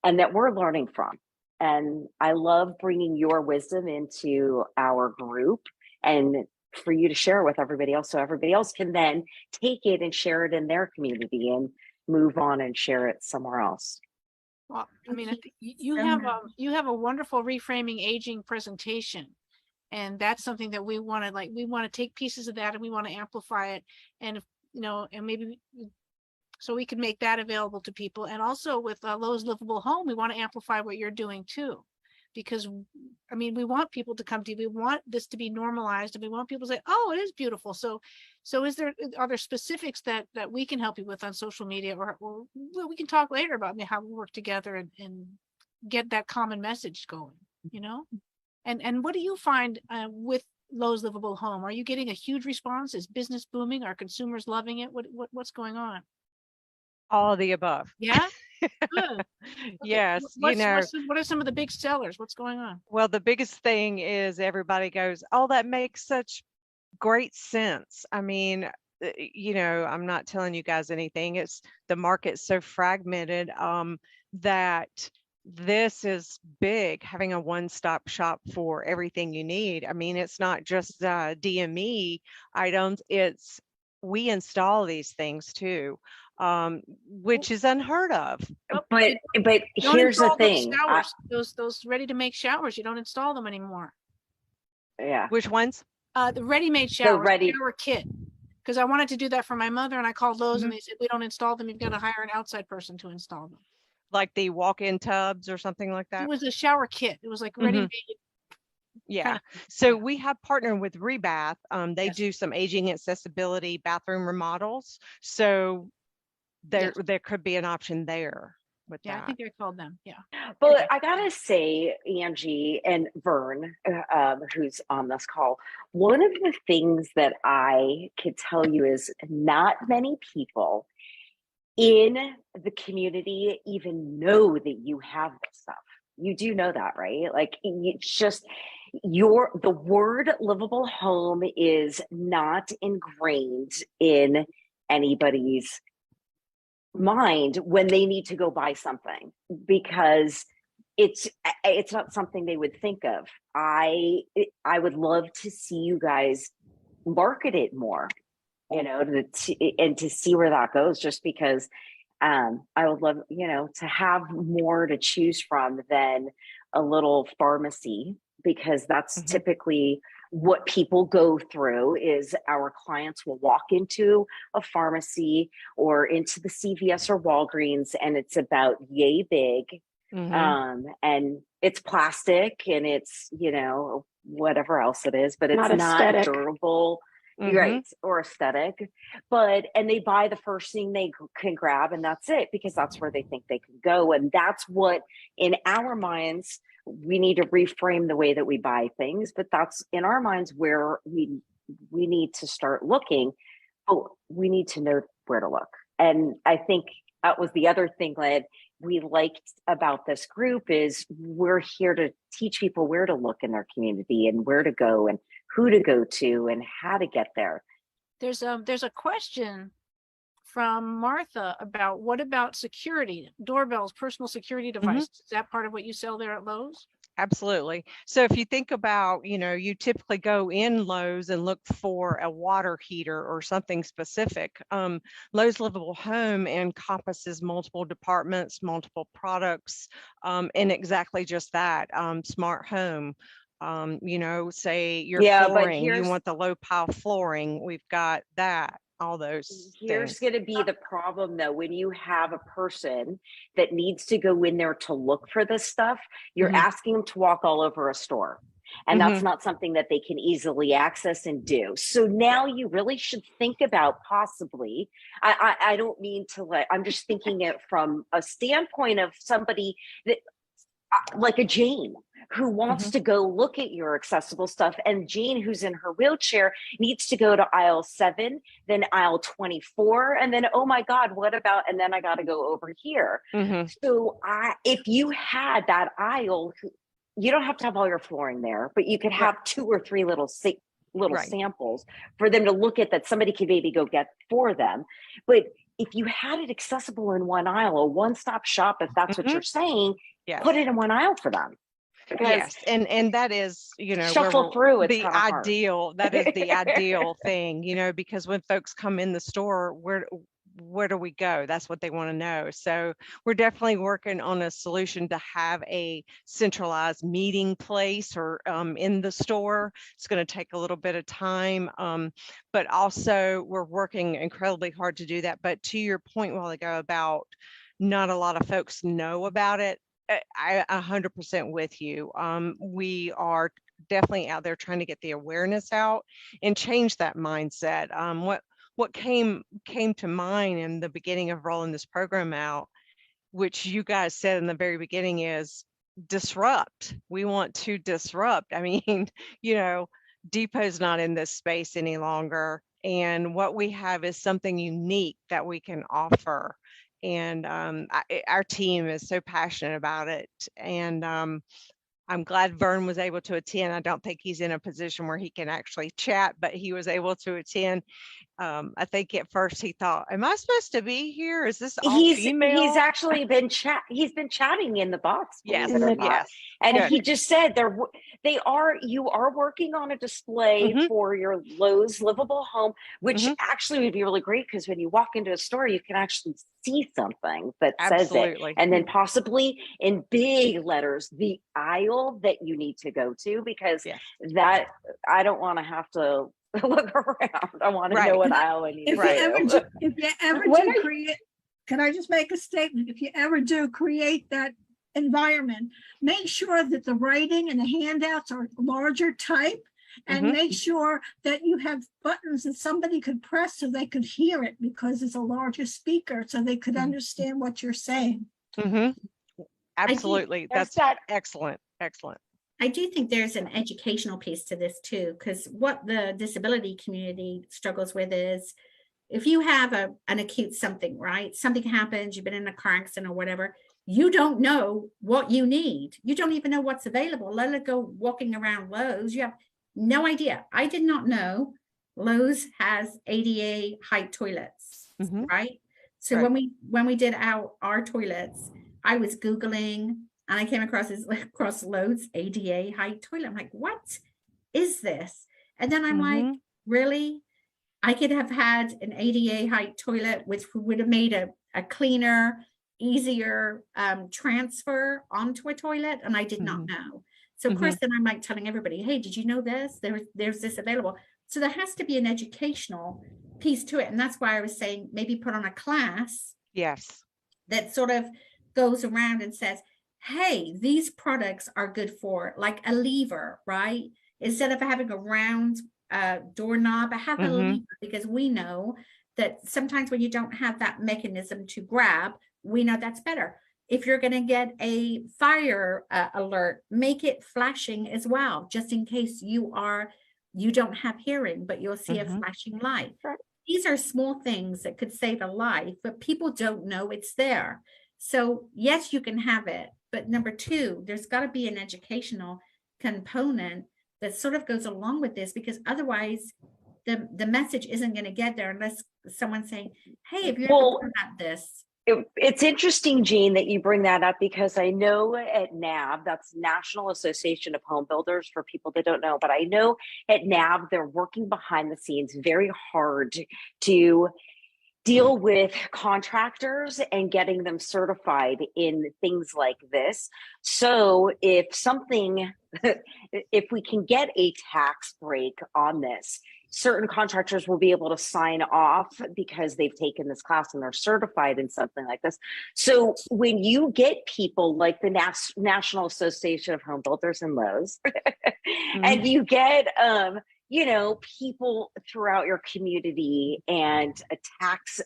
and that we're learning from. And I love bringing your wisdom into our group and for you to share with everybody else, so everybody else can then take it and share it in their community and move on and share it somewhere else. Well, I mean, Thank you so have much. you have a wonderful reframing aging presentation, and that's something that we want to we want to take pieces of that and we want to amplify it, and and maybe so we can make that available to people. And also with Lowe's Livable Home, we want to amplify what you're doing too, because I mean, we want people to come to you. We want this to be normalized, and we want people to say, "Oh, it is beautiful." So are there specifics that we can help you with on social media, or well, we can talk later about how we work together and get that common message going, And what do you find with Lowe's Livable Home? Are you getting a huge response? Is business booming? Are consumers loving it? What's going on? All of the above. Yeah. Good. Okay. Yes, What are some of the big sellers? What's going on? well, the biggest thing is everybody goes, oh, that makes such great sense. I mean, I'm not telling you guys anything. It's the market's so fragmented that this is big, having a one-stop shop for everything you need. I mean, it's not just DME items, it's we install these things too, which is unheard of. But Don't here's the install those thing. showers, those ready-to-make showers. You don't install them anymore. Yeah. Which ones? The ready-made showers, ready- shower kit. Because I wanted to do that for my mother, and I called Lowe's, and Mhm. they said we don't install them. You've got to hire an outside person to install them. Like the walk-in tubs or something like that? It was a shower kit. It was like ready-made. Yeah. So we have partnered with Rebath. They Yes. do some aging accessibility bathroom remodels. So there could be an option there with Yeah, that. I think I called them. Yeah. But I gotta say, Angie and Vern, who's on this call, one of the things that I could tell you is not many people in the community even know that you have this stuff. You do know that, right? Like, it's just the word livable home is not ingrained in anybody's mind when they need to go buy something, because it's not something they would think of. I would love to see you guys market it more, and to see where that goes, just because I would love, to have more to choose from than a little pharmacy, because that's Mhm. typically what people go through. Is our clients will walk into a pharmacy or into the CVS or Walgreens, and it's about yay big. Mhm. And it's plastic, and it's, whatever else it is, but it's Not not aesthetic. durable. Mhm. Right, or aesthetic, and they buy the first thing they can grab, and that's it, because that's where they think they can go. And that's what, in our minds, we need to reframe the way that we buy things, but that's in our minds where we need to start looking. But we need to know where to look. And I think that was the other thing that we liked about this group, is we're here to teach people where to look in their community, and where to go, and who to go to, and how to get there. There's a question from Martha about what about security, doorbells, personal security devices. Is that part of what you sell there at Lowe's? Absolutely. So if you think about, you typically go in Lowe's and look for a water heater or something specific. Lowe's Livable Home encompasses multiple departments, multiple products, and exactly just that, smart home. Say your flooring, you want the low pile flooring, we've got that. All those Here's things. going to be the problem, though. When you have a person that needs to go in there to look for this stuff, you're Mhm. asking them to walk all over a store. And that's not something that they can easily access and do. So now you really should think about possibly, I don't mean to I'm just thinking it from a standpoint of somebody that, like a Jane, who wants to go look at your accessible stuff, and Jane, who's in her wheelchair, needs to go to aisle 7, then aisle 24, and then, oh my God, what about, and then I got to go over here. So if you had that aisle, you don't have to have all your flooring there, but you could have 2 or 3 little samples for them to look at, that somebody could maybe go get for them. But if you had it accessible in one aisle, a one-stop shop, if that's what you're saying, put it in one aisle for them. Because Yes, and that is, you know, where shuffle through, it's the kind of hard. ideal, that is the ideal thing, you know, because when folks come in the store, where do we go? That's what they want to know. So we're definitely working on a solution to have a centralized meeting place or in the store. It's going to take a little bit of time, but also we're working incredibly hard to do that. But to your point a while ago about not a lot of folks know about it, I 100% with you. We are definitely out there trying to get the awareness out and change that mindset. What came to mind in the beginning of rolling this program out, which you guys said in the very beginning, is disrupt. We want to disrupt. I mean, you know, Depot's not in this space any longer, and what we have is something unique that we can offer. And our team is so passionate about it. And I'm glad Vern was able to attend. I don't think he's in a position where he can actually chat, but he was able to attend. I think at first he thought, am I supposed to be here? Is this all female? He's actually been chatting in the box. Yes, believe it or not. yes. And Good. he just said you are working on a display for your Lowe's Livable home, which actually would be really great, because when you walk into a store, you can actually see something that says it. And then possibly in big letters, the aisle that you need to go to, because that I don't want to have to look around. I want to know what aisle I need to go. If you ever do create, can I just make a statement? If you ever do create that environment, make sure that the writing and the handouts are larger type, and make sure that you have buttons that somebody could press so they could hear it, because it's a larger speaker, so they could understand what you're saying. Absolutely. That's excellent. Excellent. I do think there's an educational piece to this too, because what the disability community struggles with is, if you have an acute something, right? Something happens, you've been in a car accident or whatever, you don't know what you need. You don't even know what's available. Let it go walking around Lowe's. You have no idea. I did not know Lowe's has ADA height toilets, right? So when we did our toilets, I was Googling, and I came across Lowe's ADA height toilet. I'm like, what is this? And then I'm like, really? I could have had an ADA height toilet, which would have made a cleaner, easier transfer onto a toilet, and I did not know. So of course, then I'm like telling everybody, hey, did you know this? There's this available. So there has to be an educational piece to it. And that's why I was saying maybe put on a class that sort of goes around and says, hey, these products are good for, like, a lever, right? Instead of having a round doorknob, I have a lever, because we know that sometimes when you don't have that mechanism to grab, we know that's better. If you're going to get a fire alert, make it flashing as well, just in case you don't have hearing, but you'll see a flashing light. These are small things that could save a life, but people don't know it's there. So yes, you can have it, but number two, there's got to be an educational component that sort of goes along with this, because otherwise the message isn't going to get there unless someone's saying, hey, have you ever heard about this? It's interesting, Jean, that you bring that up, because I know at NAB, that's National Association of Home Builders, for people that don't know, but I know at NAB, they're working behind the scenes very hard to deal with contractors and getting them certified in things like this. So if we can get a tax break on this, certain contractors will be able to sign off because they've taken this class and they're certified in something like this. So when you get people like the National Association of Home Builders and Lowe's, and you get people throughout your community, and a tax,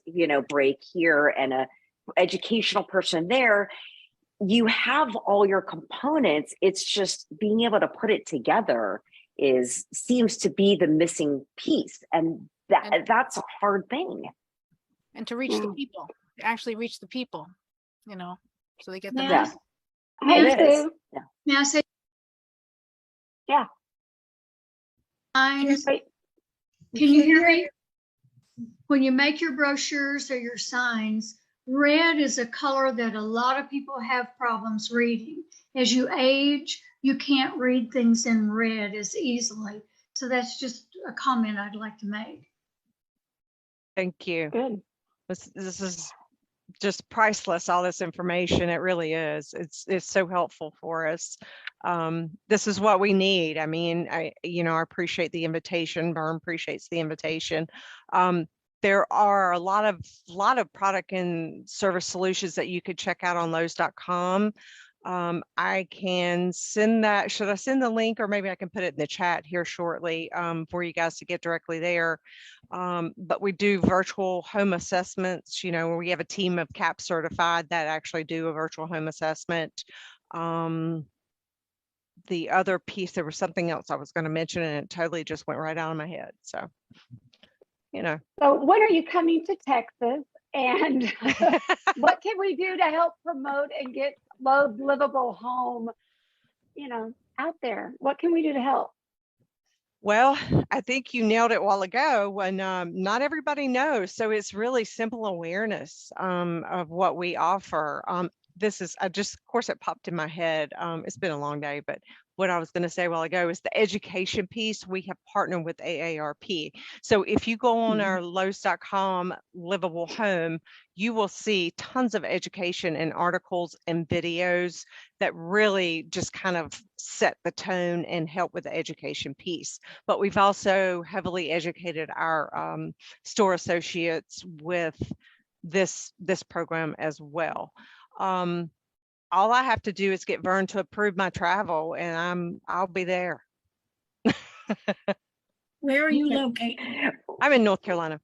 break here and a educational person there, you have all your components. It's just being able to put it together seems to be the missing piece. And that's a hard thing. And to reach the people, actually reach the people, so they get the May I say? Yeah. Can you hear me? When you make your brochures or your signs, red is a color that a lot of people have problems reading. As you age, you can't read things in red as easily. So that's just a comment I'd like to make. Thank you. Good. This is just priceless, all this information. It really is. It's so helpful for us. This is what we need. I mean, I appreciate the invitation. Vern appreciates the invitation. There are a lot of product and service solutions that you could check out on Lowe's.com. I can send that. Should I send the link, or maybe I can put it in the chat here shortly for you guys to get directly there. But we do virtual home assessments, where we have a team of CAP certified that actually do a virtual home assessment. The other piece, there was something else I was going to mention and it totally just went right out of my head. So, So when are you coming to Texas? And what can we do to help promote and get Lowe's Livable home, out there? What can we do to help? Well, I think you nailed it a while ago when not everybody knows. So it's really simple awareness of what we offer. Of course, it popped in my head. It's been a long day, but what I was going to say a while ago is the education piece. We have partnered with AARP. So if you go on our Lowe's.com Livable Home, you will see tons of education and articles and videos that really just kind of set the tone and help with the education piece. But we've also heavily educated our store associates with this program as well. All I have to do is get Vern to approve my travel and I'll be there. Where are you located? I'm in North Carolina.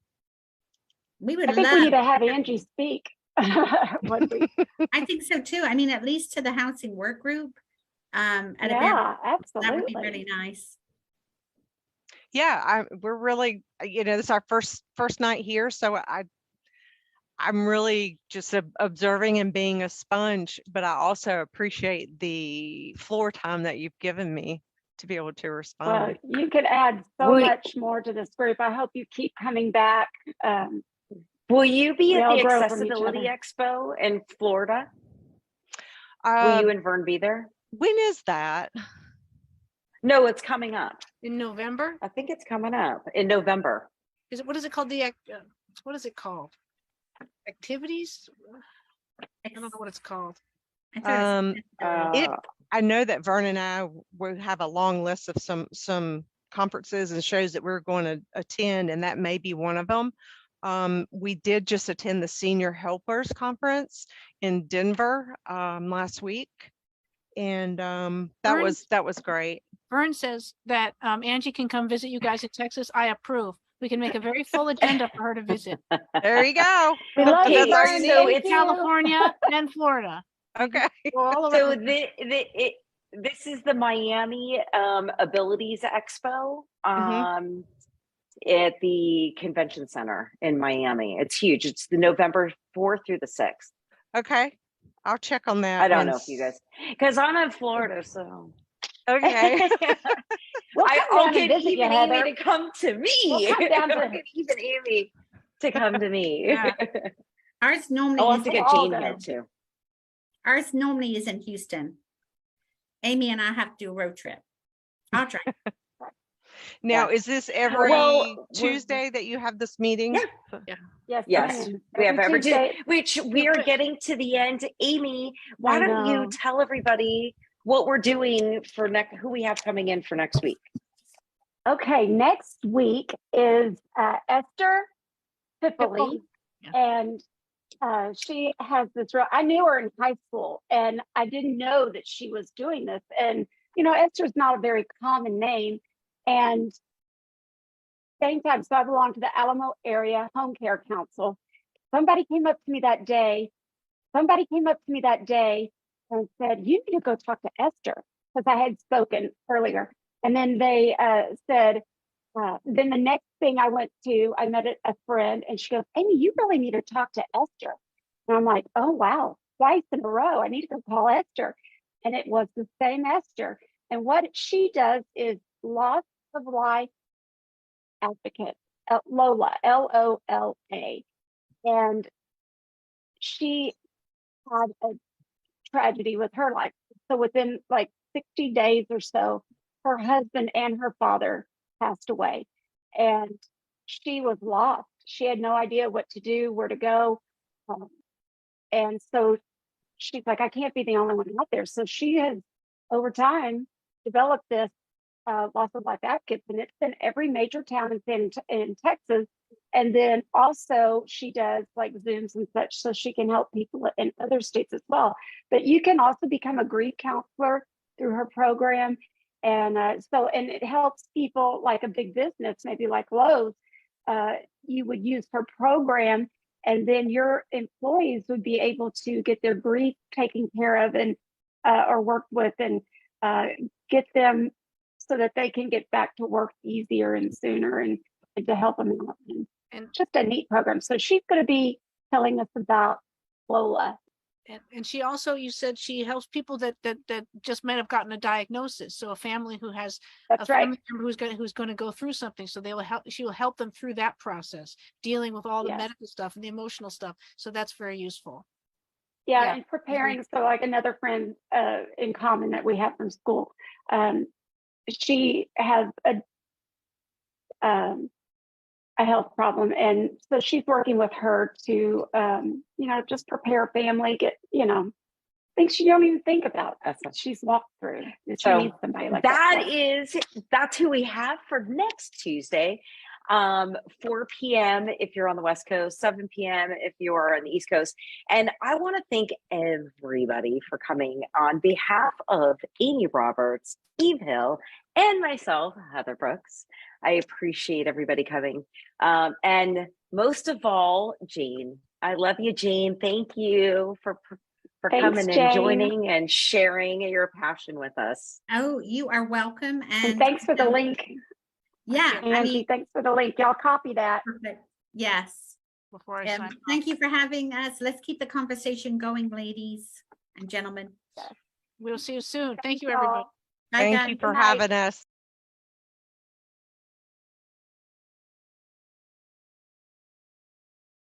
We would I think we need love, to have Angie speak. one week. I think so too. I mean, at least to the housing work group. At a band, Yeah, that would be absolutely. really nice. Yeah, we're really, this is our first night here. So I'm really just observing and being a sponge, but I also appreciate the floor time that you've given me to be able to respond. Well, you could add so much more to this group. I hope you keep coming back. Will you be We at all the grow from each Accessibility other. Expo in Florida? Will you and Vern be there? When is that? No, it's coming up. In November? I think it's coming up in November. What is it called? What is it called? Activities? I don't know what it's called. I know that Vern and I will have a long list of some conferences and shows that we're going to attend, and that may be one of them. We did just attend the Senior Helpers Conference in Denver last week, and that was great. Vern says that Angie can come visit you guys in Texas. I approve. We can make a very full agenda for her to visit. There you go. We love you, Okay, Vern. so Thank it's you. California and Florida. Okay. So this is the Miami Abilities Expo at the Convention Center in Miami. It's huge. It's the November 4th through the 6th. Okay, I'll check on that. I don't know if you guys, because I'm in Florida, so. Okay. I'll get even Amy to come to me. We'll come down to I'll get even Amy to come to me. Yeah. Ours normally I'll is have to get all Jane here good. too. Ours normally is in Houston. Amy and I have to do a road trip. I'll try. Now, Yeah. is this every Well, Tuesday that you have this meeting? Yes, Yes, ma'am. we have every Tuesday. Tuesday, which we are getting to the end. Amy, why I don't you know. tell everybody what we're doing for who we have coming in for next week? Okay, next week is Esther Pipoli, and she has this. I knew her in high school, and I didn't know that she was doing this. And Esther's not a very common name, and same time. So I belong to the Alamo Area Home Care Council. Somebody came up to me that day. And said, "You need to go talk to Esther," because I had spoken earlier. And then they said, then the next thing I met a friend, and she goes, "Amy, you really need to talk to Esther." And I'm like, "Oh, wow, twice in a row. I need to go call Esther." And it was the same Esther. And what she does is loss of life advocate, Lola, Lola. And she had a tragedy with her life. So within like 60 days or so, her husband and her father passed away. And she was lost. She had no idea what to do, where to go. And so she's like, I can't be the only one out there. So she has, over time, developed this loss of life advocates, and it's in every major town in Texas. And then also she does like Zooms and such, so she can help people in other states as well. But you can also become a grief counselor through her program. And and it helps people like a big business, maybe like Lowe's. You would use her program, and then your employees would be able to get their grief taken care of and or worked with, and get them so that they can get back to work easier and sooner, and to help them out. And just a neat program. So she's going to be telling us about Lowe. And she also, you said she helps people that just might have gotten a diagnosis. So a family who has That's a right. family member who's going to go through something. So she will help them through that process, dealing with all the Yes. medical stuff and the emotional stuff. So that's very useful. Yeah, and preparing. So like another friend in common that we have from school, she has a health problem, and so she's working with her to just prepare family, get things you don't even think about. That's what she's walked through. She needs somebody like that. That's who we have for next Tuesday. 4 p.m. if you're on the West Coast, 7 p.m. if you're on the East Coast. And I want to thank everybody for coming on behalf of Amy Roberts, Eve Hill, and myself, Heather Brooks. I appreciate everybody coming. And most of all, Jane. I love you, Jane. Thank you for coming Jane. and joining and sharing your passion with us. Oh, you are welcome. And thanks for the link. Yeah, Angie, thanks for the link. Y'all copy that. Perfect. Yes. Before I sign thank you for having us. Let's keep the conversation going, ladies and gentlemen. We'll see you soon. Thank you, everybody. Bye, Thank guys. you for Good night. having us.